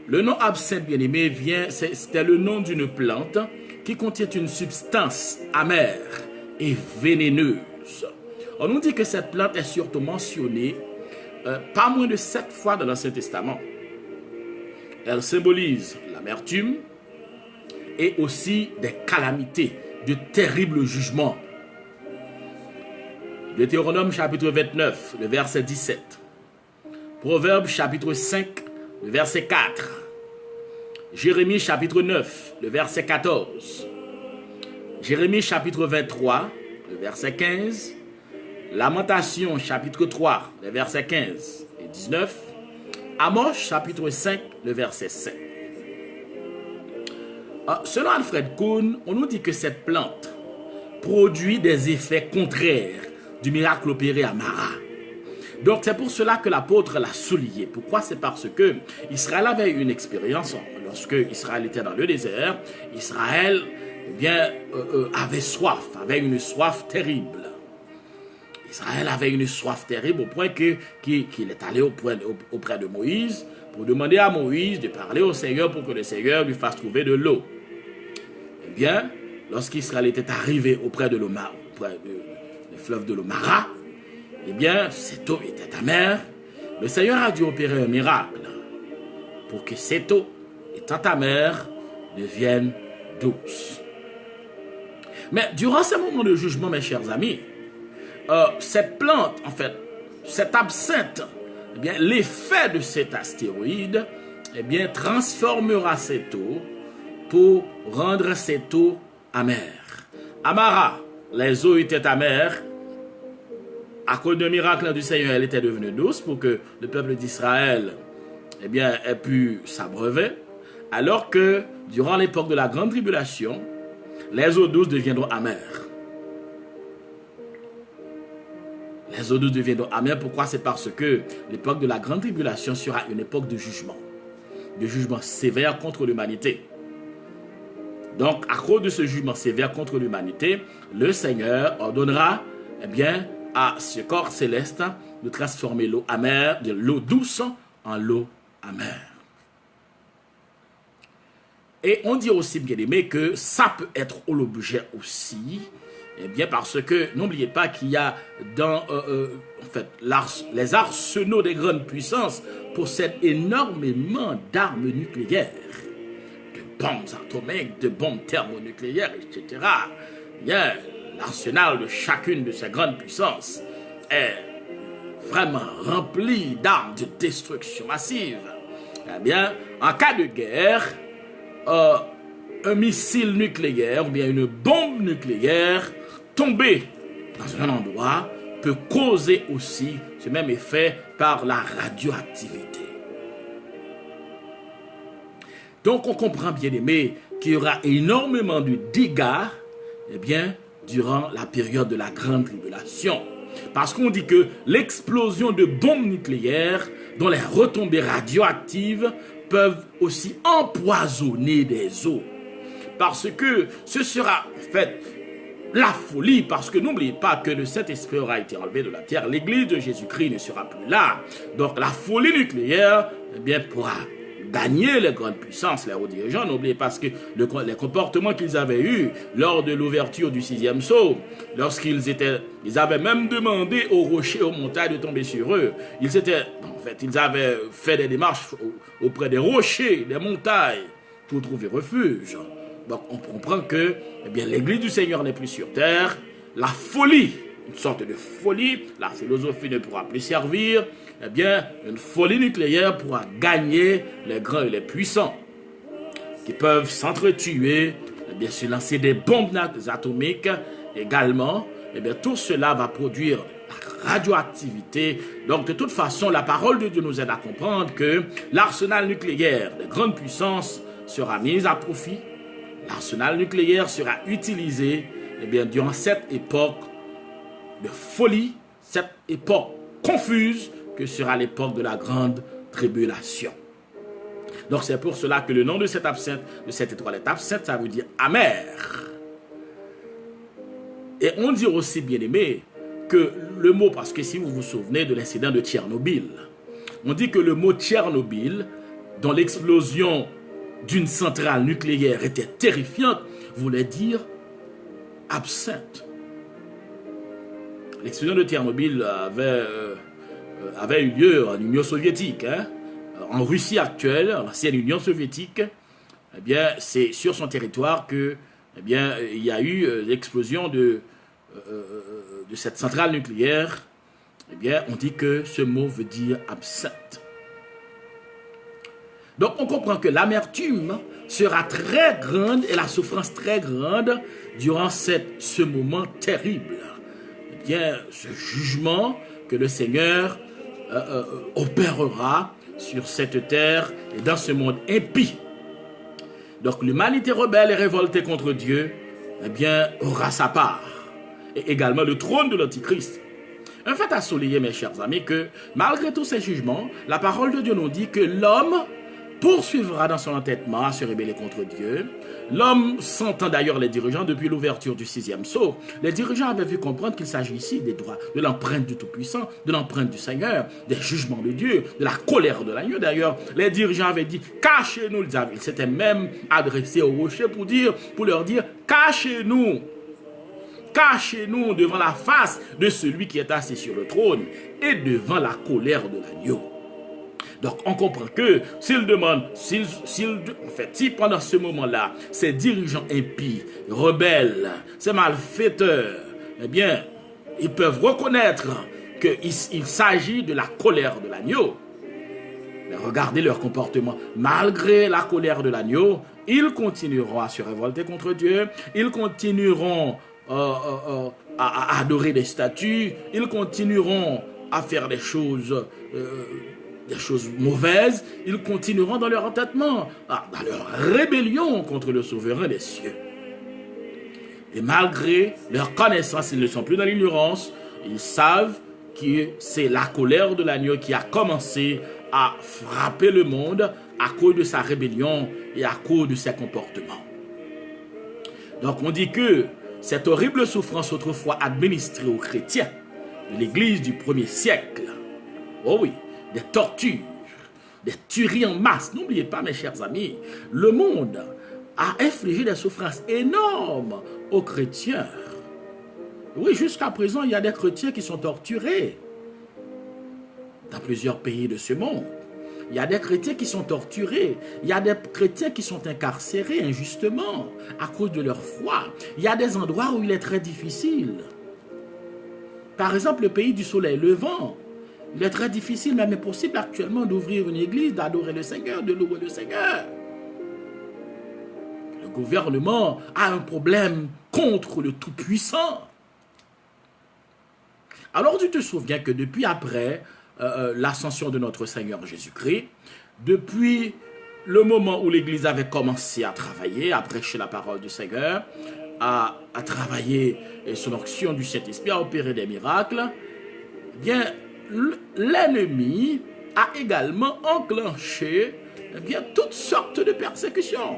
Speaker 1: Le nom absinthe, bien aimé, c'était le nom d'une plante qui contient une substance amère et vénéneuse. On nous dit que cette plante est surtout mentionnée pas moins de 7 fois dans l'Ancien Testament. Elle symbolise l'amertume et aussi des calamités, de terribles jugements. Deutéronome chapitre 29, le verset 17. Proverbe chapitre 5, le verset 4. Jérémie chapitre 9, le verset 14. Jérémie chapitre 23, le verset 15. Lamentation chapitre 3, le verset 15 et 19. Amos chapitre 5, le verset 7. Selon Alfred Kuhn, on nous dit que cette plante produit des effets contraires du miracle opéré à Mara. Donc c'est pour cela que l'apôtre l'a souligné. Pourquoi? C'est parce que Israël avait une expérience. Lorsque Israël était dans le désert, Israël avait soif, avait une soif terrible. Israël avait une soif terrible au point qu'il est allé auprès de Moïse pour demander à Moïse de parler au Seigneur pour que le Seigneur lui fasse trouver de l'eau. Eh bien, lorsqu'Israël était arrivé auprès du fleuve de l'Omara, eh bien, cette eau était amère. Le Seigneur a dû opérer un miracle pour que cette eau, étant amère, devienne douce. Mais durant ces moments de jugement, mes chers amis, cette plante, en fait, cette absinthe, eh bien, l'effet de cet astéroïde, eh bien, transformera cette eau pour rendre cette eau amère. Amara, les eaux étaient amères. À cause d'un miracle du Seigneur, elle était devenue douce pour que le peuple d'Israël, eh bien, ait pu s'abreuver. Alors que, durant l'époque de la grande tribulation, les eaux douces deviendront amères. Les eaux douces deviendront amères. Pourquoi? C'est parce que l'époque de la grande tribulation sera une époque de jugement sévère contre l'humanité. Donc, à cause de ce jugement sévère contre l'humanité, le Seigneur ordonnera, eh bien, à ce corps céleste de transformer l'eau amère, de l'eau douce en l'eau amère. Et on dit aussi, bien aimé, que ça peut être l'objet aussi, eh bien, parce que n'oubliez pas qu'il y a dans en fait, les arsenaux des grandes puissances possèdent énormément d'armes nucléaires, de bombes atomiques, de bombes thermonucléaires, etc. Bien, l'arsenal de chacune de ces grandes puissances est vraiment rempli d'armes de destruction massive. Eh bien, en cas de guerre, un missile nucléaire ou bien une bombe nucléaire tombée dans un endroit peut causer aussi ce même effet par la radioactivité. Donc on comprend, bien aimé, qu'il y aura énormément de dégâts, eh bien, durant la période de la grande tribulation. Parce qu'on dit que l'explosion de bombes nucléaires dont les retombées radioactives peuvent aussi empoisonner des eaux. Parce que ce sera en fait la folie, parce que n'oubliez pas que le Saint-Esprit aura été enlevé de la terre, l'Église de Jésus-Christ ne sera plus là. Donc la folie nucléaire, eh bien, pourra gagner les grandes puissances, les hauts dirigeants. N'oubliez pas que les comportements qu'ils avaient eus lors de l'ouverture du 6e sceau, ils avaient même demandé aux rochers, aux montagnes de tomber sur eux. Ils avaient fait des démarches auprès des rochers, des montagnes, pour trouver refuge. Donc on comprend que, eh bien, l'Église du Seigneur n'est plus sur terre. La folie, une sorte de folie, la philosophie ne pourra plus servir. Eh bien, une folie nucléaire pourra gagner les grands et les puissants qui peuvent s'entretuer, eh bien, se lancer des bombes atomiques également. Eh bien, tout cela va produire la radioactivité. Donc, de toute façon, la parole de Dieu nous aide à comprendre que l'arsenal nucléaire des grandes puissances sera mis à profit. L'arsenal nucléaire sera utilisé, eh bien, durant cette époque de folie, cette époque confuse que sera l'époque de la grande tribulation. Donc c'est pour cela que le nom de cette absinthe, de cette étoilette absinthe, ça veut dire amer. Et on dit aussi, bien aimé, que le mot, parce que si vous vous souvenez de l'incident de Tchernobyl, on dit que le mot Tchernobyl, dont l'explosion d'une centrale nucléaire était terrifiante, voulait dire absinthe. L'explosion de Tchernobyl avait eu lieu en Union soviétique, hein. En Russie actuelle, en l'ancienne Union soviétique. Eh bien, c'est sur son territoire que, eh bien, il y a eu l'explosion de cette centrale nucléaire. Eh bien, on dit que ce mot veut dire absinthe. Donc, on comprend que l'amertume sera très grande et la souffrance très grande durant ce moment terrible. Eh bien, ce jugement que le Seigneur opérera sur cette terre et dans ce monde impie. Donc, l'humanité rebelle et révoltée contre Dieu, eh bien, aura sa part. Et également le trône de l'Antichrist. Un fait à souligner, mes chers amis, que malgré tous ces jugements, la parole de Dieu nous dit que l'homme poursuivra dans son entêtement à se rebeller contre Dieu. L'homme sentant d'ailleurs les dirigeants depuis l'ouverture du 6e sceau. Les dirigeants avaient vu comprendre qu'il s'agit ici des droits, de l'empreinte du Tout-Puissant, de l'empreinte du Seigneur, des jugements de Dieu, de la colère de l'agneau. D'ailleurs, les dirigeants avaient dit « Cachez-nous » le diable. Ils s'étaient même adressés au rocher pour leur dire « Cachez-nous ». Cachez-nous devant la face de celui qui est assis sur le trône et devant la colère de l'agneau. Donc, on comprend que s'il demande, si pendant ce moment-là, ces dirigeants impies, rebelles, ces malfaiteurs, eh bien, ils peuvent reconnaître qu'il s'agit de la colère de l'agneau. Mais regardez leur comportement. Malgré la colère de l'agneau, ils continueront à se révolter contre Dieu, ils continueront à adorer des statues, ils continueront à faire des choses mauvaises, ils continueront dans leur entêtement, dans leur rébellion contre le souverain des cieux. Et malgré leur connaissance, ils ne sont plus dans l'ignorance, ils savent que c'est la colère de l'agneau qui a commencé à frapper le monde à cause de sa rébellion et à cause de ses comportements. Donc on dit que cette horrible souffrance autrefois administrée aux chrétiens de l'Église du 1er siècle, oh oui, des tortures, des tueries en masse. N'oubliez pas, mes chers amis, le monde a infligé des souffrances énormes aux chrétiens. Oui, jusqu'à présent, il y a des chrétiens qui sont torturés dans plusieurs pays de ce monde. Il y a des chrétiens qui sont torturés. Il y a des chrétiens qui sont incarcérés injustement à cause de leur foi. Il y a des endroits où il est très difficile. Par exemple, le pays du soleil levant. Il est très difficile, même impossible actuellement d'ouvrir une église, d'adorer le Seigneur, de louer le Seigneur. Le gouvernement a un problème contre le Tout-Puissant. Alors tu te souviens que depuis après l'ascension de notre Seigneur Jésus-Christ, depuis le moment où l'Église avait commencé à travailler, à prêcher la parole du Seigneur, à travailler sous l'onction du Saint-Esprit, à opérer des miracles, eh bien, l'ennemi a également enclenché eh bien, toutes sortes de persécutions.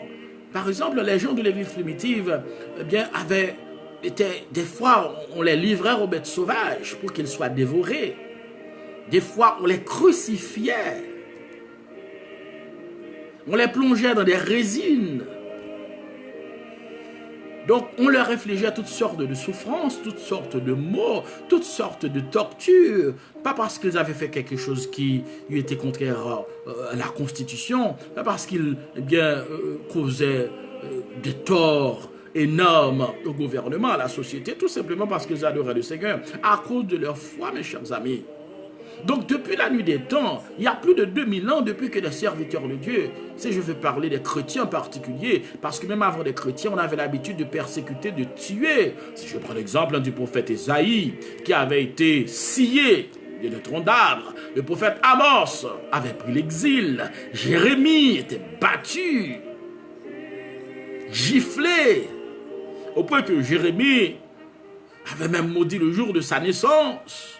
Speaker 1: Par exemple, les gens de l'Église primitive eh bien, des fois, on les livrait aux bêtes sauvages pour qu'ils soient dévorés. Des fois, on les crucifiait. On les plongeait dans des résines. Donc, on leur infligeait toutes sortes de souffrances, toutes sortes de maux, toutes sortes de tortures. Pas parce qu'ils avaient fait quelque chose qui lui était contraire à la Constitution, pas parce qu'ils causaient des torts énormes au gouvernement, à la société, tout simplement parce qu'ils adoraient le Seigneur, à cause de leur foi, mes chers amis. Donc, depuis la nuit des temps, il y a plus de 2000 ans depuis que les serviteurs de Dieu, si je veux parler des chrétiens en particulier, parce que même avant les chrétiens, on avait l'habitude de persécuter, de tuer. Si je prends l'exemple du prophète Ésaïe, qui avait été scié de tronc d'arbre, le prophète Amos avait pris l'exil, Jérémie était battu, giflé, au point que Jérémie avait même maudit le jour de sa naissance.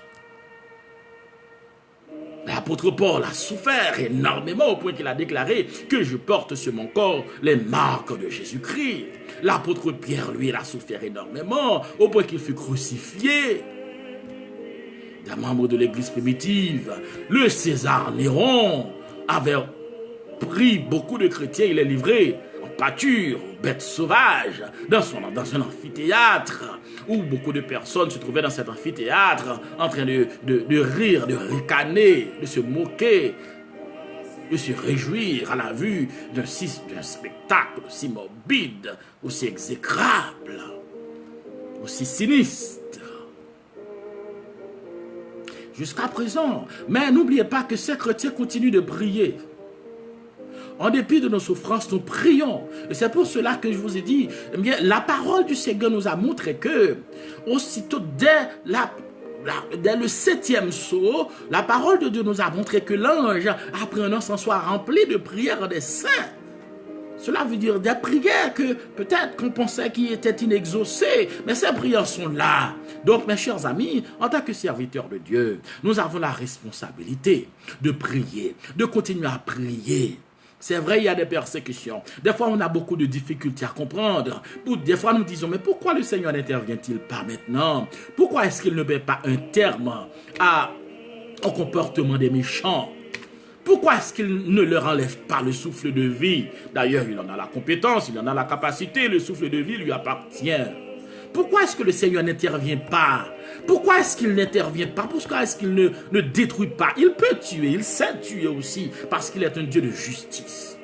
Speaker 1: L'apôtre Paul a souffert énormément au point qu'il a déclaré que je porte sur mon corps les marques de Jésus-Christ. L'apôtre Pierre, lui, il a souffert énormément au point qu'il fut crucifié. Des membres de l'église primitive, le César Néron avait pris beaucoup de chrétiens, il les livrait en pâture, aux bêtes sauvages, dans un amphithéâtre, où beaucoup de personnes se trouvaient dans cet amphithéâtre en train de rire, de ricaner, de se moquer, de se réjouir à la vue d'un spectacle aussi morbide, aussi exécrable, aussi sinistre. Jusqu'à présent. Mais n'oubliez pas que ces chrétiens continuent de prier. En dépit de nos souffrances, nous prions. Et c'est pour cela que je vous ai dit, eh bien, la parole du Seigneur nous a montré que, aussitôt dès le 7e sceau, la parole de Dieu nous a montré que l'ange, après un encens, soit rempli de prières des saints. Cela veut dire des prières que peut-être qu'on pensait qu'ils étaient inexaucées, mais ces prières sont là. Donc, mes chers amis, en tant que serviteurs de Dieu, nous avons la responsabilité de prier, de continuer à prier. C'est vrai, il y a des persécutions. Des fois, on a beaucoup de difficultés à comprendre. Des fois, nous disons, mais pourquoi le Seigneur n'intervient-il pas maintenant? Pourquoi est-ce qu'il ne met pas un terme au comportement des méchants? Pourquoi est-ce qu'il ne leur enlève pas le souffle de vie? D'ailleurs, il en a la compétence, il en a la capacité, le souffle de vie lui appartient. Pourquoi est-ce que le Seigneur n'intervient pas? Pourquoi est-ce qu'il n'intervient pas? Pourquoi est-ce qu'il ne détruit pas? Il peut tuer, il sait tuer aussi, parce qu'il est un Dieu de justice.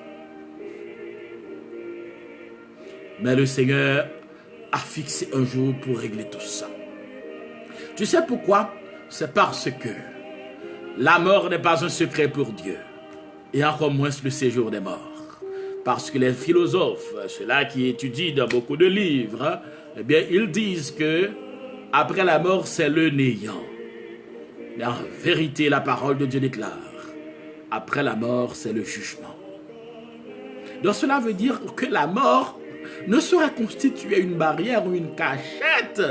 Speaker 1: Mais le Seigneur a fixé un jour pour régler tout ça. Tu sais pourquoi? C'est parce que la mort n'est pas un secret pour Dieu, et encore moins le séjour des morts. Parce que les philosophes, ceux-là qui étudient dans beaucoup de livres, eh bien, ils disent que après la mort, c'est le néant. Mais en vérité, la parole de Dieu déclare, après la mort, c'est le jugement. Donc cela veut dire que la mort ne saurait constituer une barrière ou une cachette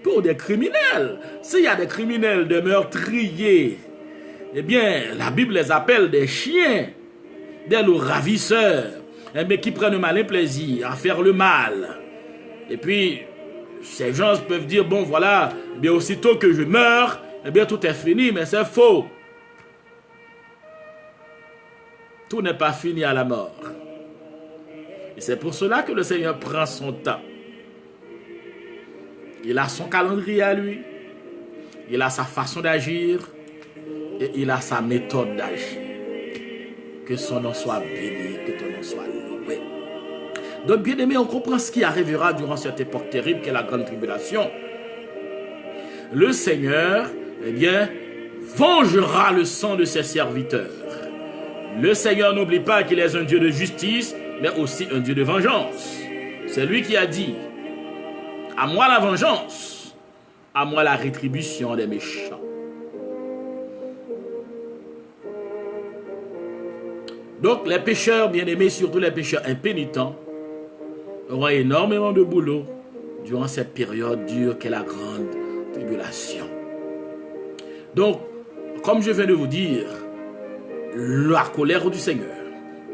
Speaker 1: pour des criminels. S'il y a des criminels, des meurtriers, eh bien, la Bible les appelle des chiens, des loups ravisseurs, mais qui prennent un malin plaisir à faire le mal. Et puis, ces gens peuvent dire, bon voilà, eh bien aussitôt que je meurs, eh bien tout est fini, mais c'est faux. Tout n'est pas fini à la mort. Et c'est pour cela que le Seigneur prend son temps. Il a son calendrier à lui, il a sa façon d'agir, et il a sa méthode d'agir. Que son nom soit béni, que ton nom soit loué. Donc, bien aimé, on comprend ce qui arrivera durant cette époque terrible qu'est la grande tribulation. Le Seigneur, eh bien, vengera le sang de ses serviteurs. Le Seigneur n'oublie pas qu'il est un Dieu de justice, mais aussi un Dieu de vengeance. C'est lui qui a dit, à moi la vengeance, à moi la rétribution des méchants. Donc, les pécheurs bien-aimés, surtout les pécheurs impénitents, auront énormément de boulot durant cette période dure qu'est la grande tribulation. Donc, comme je viens de vous dire, la colère du Seigneur,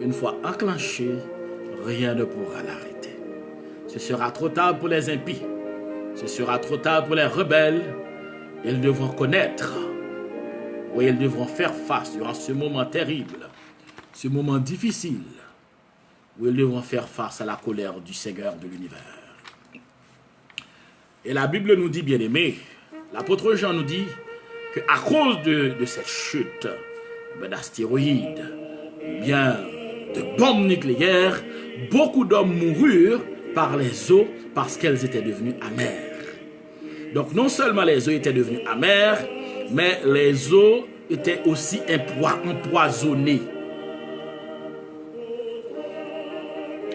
Speaker 1: une fois enclenchée, rien ne pourra l'arrêter. Ce sera trop tard pour les impies. Ce sera trop tard pour les rebelles. Ils devront connaître, ou ils devront faire face durant ce moment terrible, ce moment difficile, où ils devront faire face à la colère du Seigneur de l'univers. Et la Bible nous dit, bien aimé, l'apôtre Jean nous dit qu'à cause de cette chute d'astéroïdes, bien de bombes nucléaires, beaucoup d'hommes moururent par les eaux parce qu'elles étaient devenues amères. Donc non seulement les eaux étaient devenues amères, mais les eaux étaient aussi empoisonnées.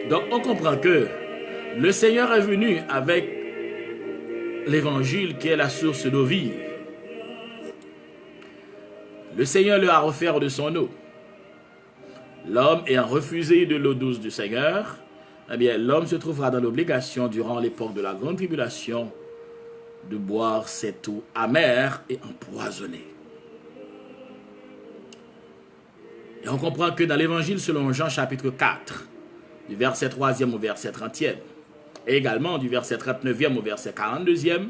Speaker 1: Donc on comprend que le Seigneur est venu avec l'évangile qui est la source d'eau vive. Le Seigneur leur a offert de son eau. L'homme ayant refusé de l'eau douce du Seigneur, eh bien l'homme se trouvera dans l'obligation durant l'époque de la grande tribulation de boire cette eau amère et empoisonnée. Et on comprend que dans l'évangile selon Jean chapitre 4, du verset 3e au verset 30e, et également du verset 39e au verset 42e,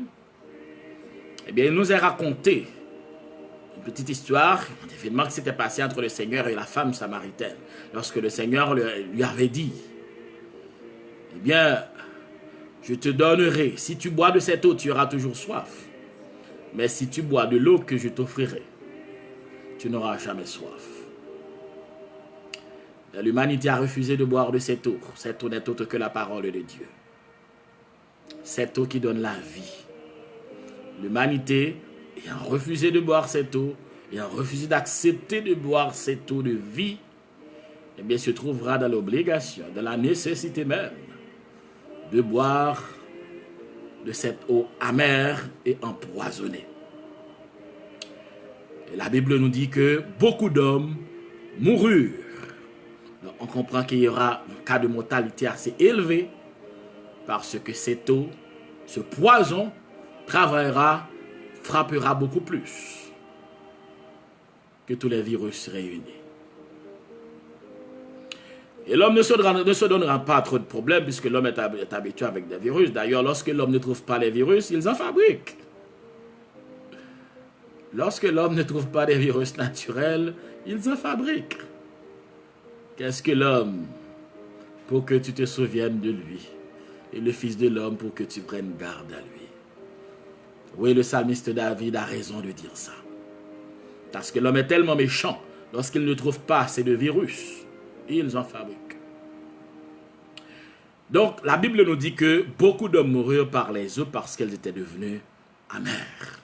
Speaker 1: eh bien, il nous est raconté une petite histoire, un événement qui s'était passé entre le Seigneur et la femme samaritaine. Lorsque le Seigneur lui avait dit, eh bien, je te donnerai, si tu bois de cette eau, tu auras toujours soif. Mais si tu bois de l'eau que je t'offrirai, tu n'auras jamais soif. L'humanité a refusé de boire de cette eau. Cette eau n'est autre que la parole de Dieu. Cette eau qui donne la vie. L'humanité, ayant refusé de boire cette eau, ayant refusé d'accepter de boire cette eau de vie, eh bien, se trouvera dans l'obligation, dans la nécessité même, de boire de cette eau amère et empoisonnée. Et la Bible nous dit que beaucoup d'hommes moururent. Donc, on comprend qu'il y aura un cas de mortalité assez élevé parce que cette eau, ce poison, travaillera, frappera beaucoup plus que tous les virus réunis. Et l'homme ne se donnera pas trop de problèmes puisque l'homme est habitué avec des virus. D'ailleurs, lorsque l'homme ne trouve pas les virus, ils en fabriquent. Lorsque l'homme ne trouve pas des virus naturels, ils en fabriquent. Qu'est-ce que l'homme pour que tu te souviennes de lui? Et le Fils de l'homme pour que tu prennes garde à lui. Oui, le psalmiste David a raison de dire ça. Parce que l'homme est tellement méchant, lorsqu'il ne trouve pas assez de virus, ils en fabriquent. Donc, la Bible nous dit que beaucoup d'hommes moururent par les eaux parce qu'elles étaient devenues amères.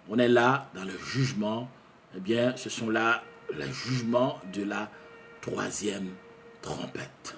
Speaker 1: On est là dans le jugement. Eh bien, ce sont là les jugements de la troisième trompette.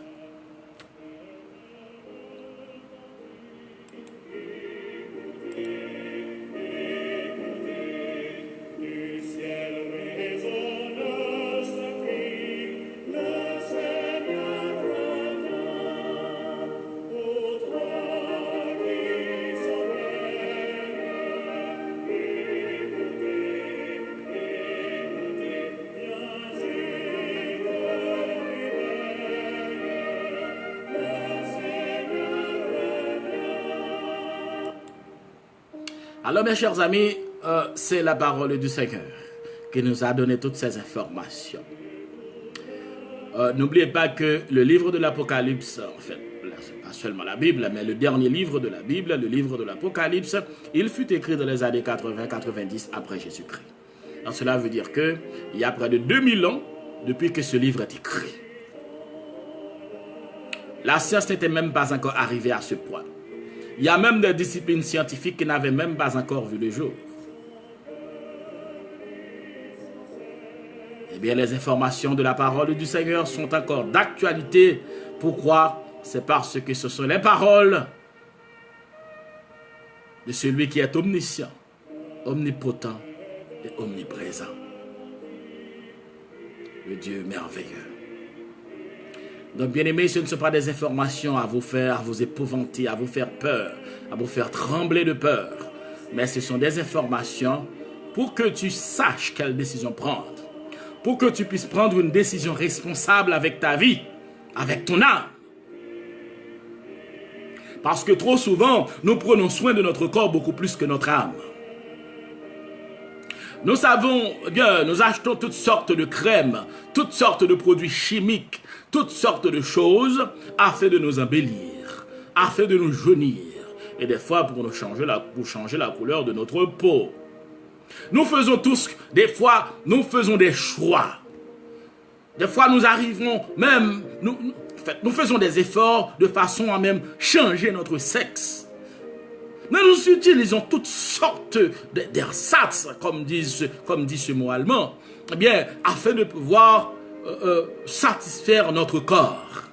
Speaker 1: Alors mes chers amis, c'est la parole du Seigneur qui nous a donné toutes ces informations. N'oubliez pas que le livre de l'Apocalypse, en fait, pas seulement la Bible, mais le dernier livre de la Bible, le livre de l'Apocalypse, il fut écrit dans les années 80-90 après Jésus-Christ. Alors cela veut dire qu'il y a près de 2000 ans depuis que ce livre est écrit. La science n'était même pas encore arrivée à ce point. Il y a même des disciplines scientifiques qui n'avaient même pas encore vu le jour. Eh bien, les informations de la parole du Seigneur sont encore d'actualité. Pourquoi? C'est parce que ce sont les paroles de celui qui est omniscient, omnipotent et omniprésent. Le Dieu merveilleux. Donc, bien aimés, ce ne sont pas des informations à vous épouvanter, à vous faire peur, à vous faire trembler de peur. Mais ce sont des informations pour que tu saches quelle décision prendre. Pour que tu puisses prendre une décision responsable avec ta vie, avec ton âme. Parce que trop souvent, nous prenons soin de notre corps beaucoup plus que notre âme. Nous savons, bien, nous achetons toutes sortes de crèmes, toutes sortes de produits chimiques, toutes sortes de choses afin de nous embellir, afin de nous jaunir. Et des fois pour changer la couleur de notre peau. Nous faisons tous, des fois, nous faisons des choix. Des fois nous arrivons même, nous faisons des efforts de façon à même changer notre sexe. Mais nous utilisons toutes sortes d'ersatz, comme dit ce mot allemand, eh bien, afin de pouvoir satisfaire notre corps.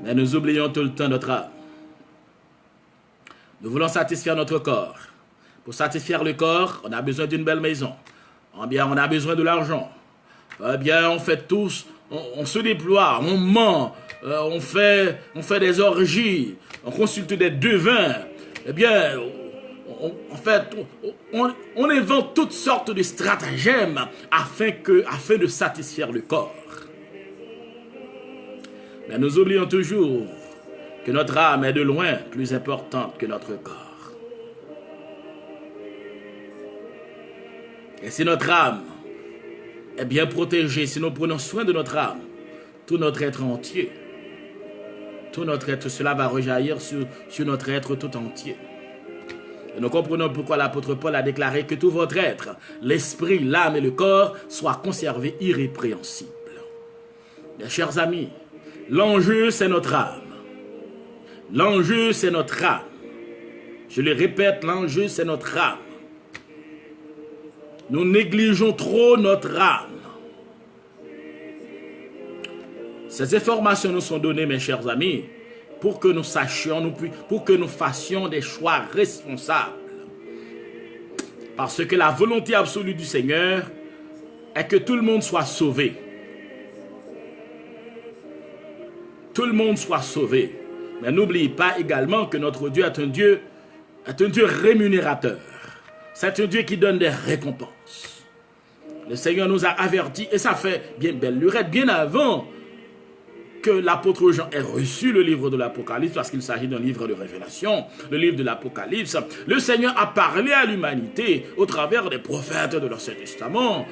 Speaker 1: Mais nous oublions tout le temps notre âme. Nous voulons satisfaire notre corps. Pour satisfaire le corps, on a besoin d'une belle maison. Eh bien, on a besoin de l'argent. Eh bien, on fait tous, on se déploie, on ment, on fait des orgies, on consulte des devins, eh bien, on invente toutes sortes de stratagèmes afin de satisfaire le corps. Mais nous oublions toujours que notre âme est de loin plus importante que notre corps. Et si notre âme est bien protégée, si nous prenons soin de notre âme, tout notre être entier, cela va rejaillir sur notre être tout entier. Et nous comprenons pourquoi l'apôtre Paul a déclaré que tout votre être, l'esprit, l'âme et le corps, soient conservés irrépréhensibles. Mes chers amis, l'enjeu c'est notre âme. L'enjeu c'est notre âme. Je le répète, l'enjeu c'est notre âme. Nous négligeons trop notre âme. Ces informations nous sont données, mes chers amis, pour que nous sachions, pour que nous fassions des choix responsables. Parce que la volonté absolue du Seigneur est que tout le monde soit sauvé. Tout le monde soit sauvé. Mais n'oublie pas également que notre Dieu est un Dieu rémunérateur. C'est un Dieu qui donne des récompenses. Le Seigneur nous a avertis, et ça fait bien belle lurette, bien avant que l'apôtre Jean ait reçu le livre de l'Apocalypse, parce qu'il s'agit d'un livre de révélation, le livre de l'Apocalypse. Le Seigneur a parlé à l'humanité au travers des prophètes de l'Ancien Testament,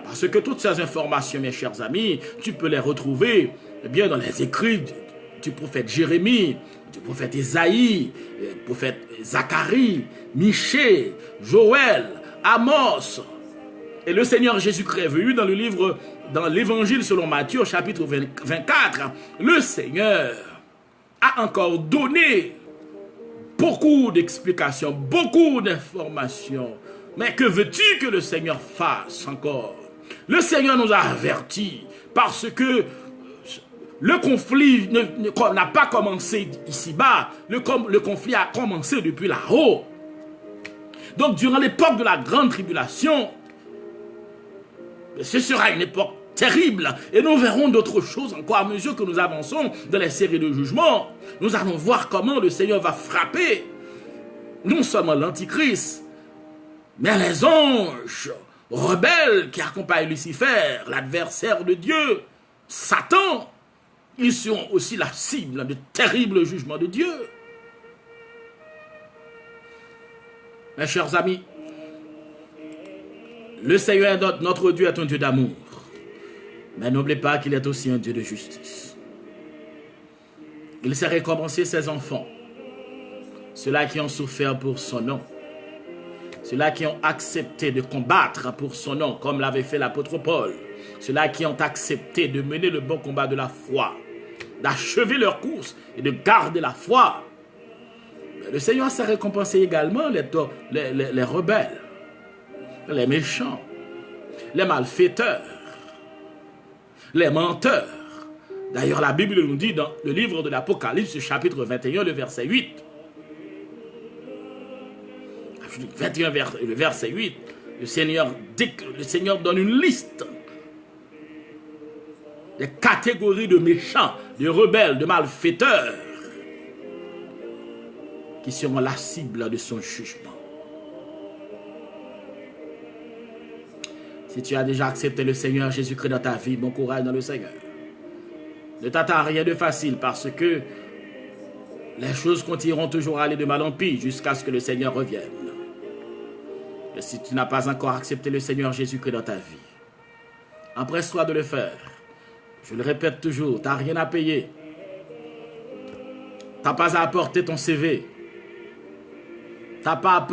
Speaker 1: parce que toutes ces informations, mes chers amis, tu peux les retrouver bien dans les écrits du prophète Jérémie, du prophète Ésaïe, du prophète Zacharie, Michée, Joël, Amos. Et le Seigneur Jésus-Christ est venu dans l'évangile selon Matthieu, chapitre 24. Le Seigneur a encore donné beaucoup d'explications, beaucoup d'informations. Mais que veux-tu que le Seigneur fasse encore? Le Seigneur nous a avertis parce que le conflit n'a pas commencé ici-bas. Le conflit a commencé depuis là-haut. Donc, durant l'époque de la grande tribulation, ce sera une époque terrible. Et nous verrons d'autres choses encore à mesure que nous avançons dans les séries de jugements. Nous allons voir comment le Seigneur va frapper non seulement l'Antichrist, mais les anges rebelles qui accompagnent Lucifer, l'adversaire de Dieu, Satan. Ils seront aussi la cible de terribles jugements de Dieu. Mes chers amis, le Seigneur, notre Dieu, est un Dieu d'amour. Mais n'oubliez pas qu'il est aussi un Dieu de justice. Il sait récompenser ses enfants, ceux-là qui ont souffert pour son nom, ceux-là qui ont accepté de combattre pour son nom, comme l'avait fait l'apôtre Paul, ceux-là qui ont accepté de mener le bon combat de la foi, d'achever leur course et de garder la foi. Mais le Seigneur sait récompenser également les rebelles, les méchants, les malfaiteurs, les menteurs. D'ailleurs, la Bible nous dit dans le livre de l'Apocalypse, chapitre 21, le verset 8. 21, le verset 8, le Seigneur donne une liste des catégories de méchants, de rebelles, de malfaiteurs qui seront la cible de son jugement. Si tu as déjà accepté le Seigneur Jésus-Christ dans ta vie, bon courage dans le Seigneur. Ne t'attends à rien de facile parce que les choses continueront toujours à aller de mal en pis jusqu'à ce que le Seigneur revienne. Et si tu n'as pas encore accepté le Seigneur Jésus-Christ dans ta vie, empresse-toi de le faire. Je le répète toujours, tu n'as rien à payer. Tu n'as pas à apporter ton CV. Tu n'as pas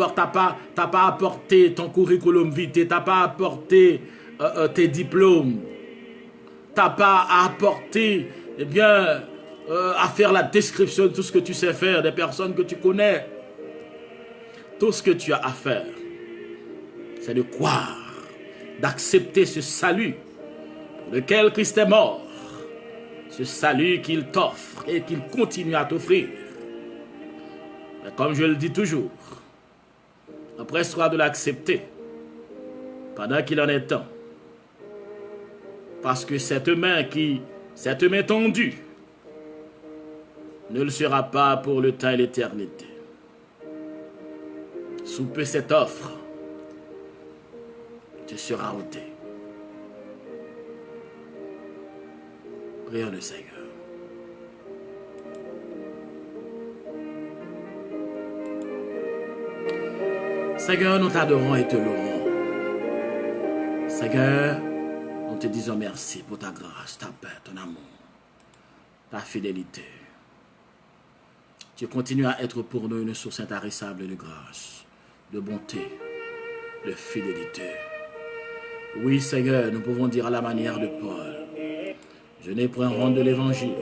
Speaker 1: apporté ton curriculum vitae. Tu n'as pas apporté tes diplômes. Tu n'as pas à apporter, à faire la description de tout ce que tu sais faire, des personnes que tu connais. Tout ce que tu as à faire, c'est de croire, d'accepter ce salut pour lequel Christ est mort. Ce salut qu'il t'offre et qu'il continue à t'offrir. Mais comme je le dis toujours, empresse-toi de l'accepter pendant qu'il en est temps. Parce que cette main tendue ne le sera pas pour le temps et l'éternité. Sous peu cette offre te sera ôtée. Prions le Seigneur. Seigneur, nous t'adorons et te louons. Seigneur, nous te disons merci pour ta grâce, ta paix, ton amour, ta fidélité. Tu continues à être pour nous une source intarissable de grâce, de bonté, de fidélité. Oui, Seigneur, nous pouvons dire à la manière de Paul, je n'ai point honte de l'évangile,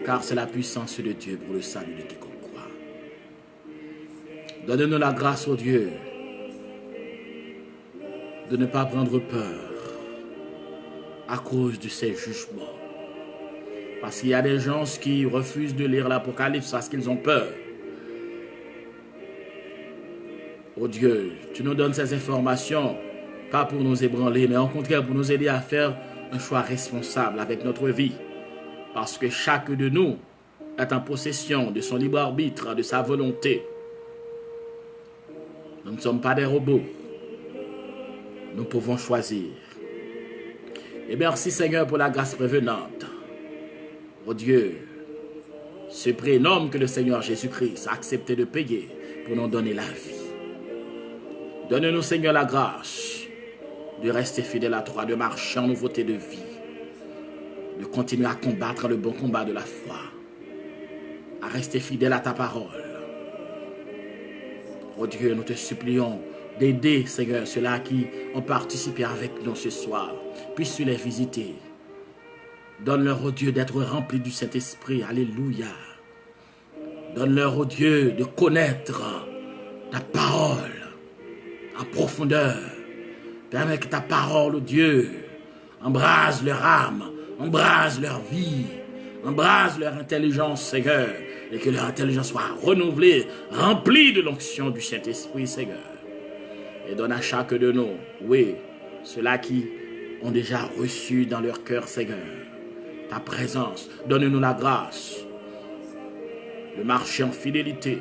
Speaker 1: car c'est la puissance de Dieu pour le salut de quiconque croit. Donne-nous la grâce, ô Dieu, de ne pas prendre peur à cause de ces jugements. Parce qu'il y a des gens qui refusent de lire l'Apocalypse parce qu'ils ont peur. Oh Dieu, tu nous donnes ces informations, pas pour nous ébranler, mais au contraire pour nous aider à faire un choix responsable avec notre vie. Parce que chaque de nous est en possession de son libre arbitre, de sa volonté. Nous ne sommes pas des robots. Nous pouvons choisir. Et merci Seigneur pour la grâce prévenante. Oh Dieu, ce prénom que le Seigneur Jésus-Christ a accepté de payer pour nous donner la vie. Donne-nous Seigneur la grâce de rester fidèle à toi, de marcher en nouveauté de vie, de continuer à combattre le bon combat de la foi, à rester fidèle à ta parole. Oh Dieu, nous te supplions d'aider, Seigneur, ceux-là qui ont participé avec nous ce soir. Puisses-tu les visiter. Donne-leur, oh Dieu, d'être remplis du Saint-Esprit. Alléluia. Donne-leur, oh Dieu, de connaître ta parole en profondeur. Permets que ta parole, oh Dieu, embrase leur âme, embrase leur vie, embrase leur intelligence, Seigneur, et que leur intelligence soit renouvelée, remplie de l'onction du Saint-Esprit, Seigneur. Et donne à chaque de nous, oui, ceux-là qui ont déjà reçu dans leur cœur, Seigneur, ta présence. Donne-nous la grâce de marcher en fidélité,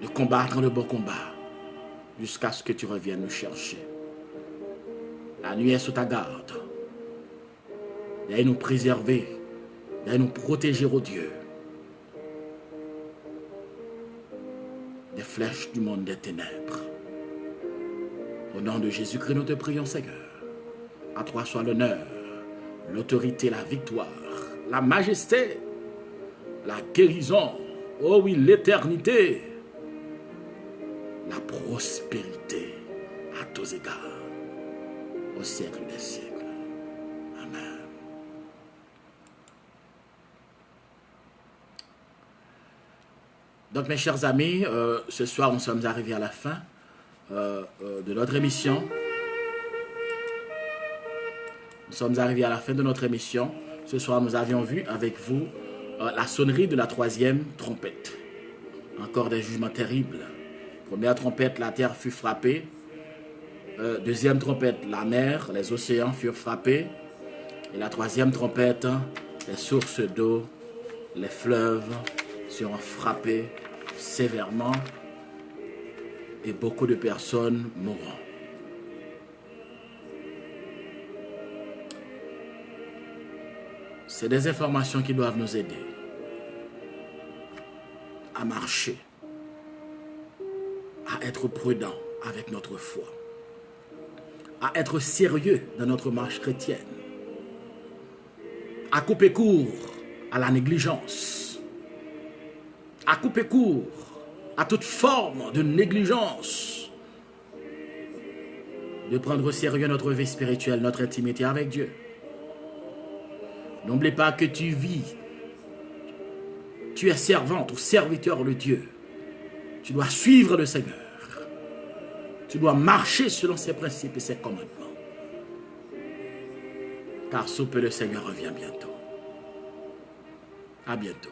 Speaker 1: de combattre le bon combat, jusqu'à ce que tu reviennes nous chercher. La nuit est sous ta garde. Viens nous préserver, viens nous protéger, ô Dieu, des flèches du monde des ténèbres. Au nom de Jésus-Christ, nous te prions, Seigneur. À toi soit l'honneur, l'autorité, la victoire, la majesté, la guérison, oh oui, l'éternité, la prospérité à tous égards, au siècle des siècles. Amen. Donc mes chers amis, ce soir nous sommes arrivés à la fin de notre émission. Nous sommes arrivés à la fin de notre émission. Ce soir nous avions vu avec vous la sonnerie de la 3e trompette. Encore des jugements terribles. Première trompette, la terre fut frappée. Deuxième trompette, la mer, les océans furent frappés. Et la 3e trompette, les sources d'eau, les fleuves seront frappés sévèrement et beaucoup de personnes mourront. C'est des informations qui doivent nous aider à marcher, à être prudents avec notre foi, à être sérieux dans notre marche chrétienne, à couper court à la négligence, à couper court à toute forme de négligence, de prendre au sérieux notre vie spirituelle, notre intimité avec Dieu. N'oublie pas que tu vis, tu es servante ou serviteur de Dieu. Tu dois suivre le Seigneur. Tu dois marcher selon ses principes et ses commandements. Car sous peu le Seigneur revient bientôt. À bientôt.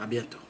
Speaker 1: bientôt.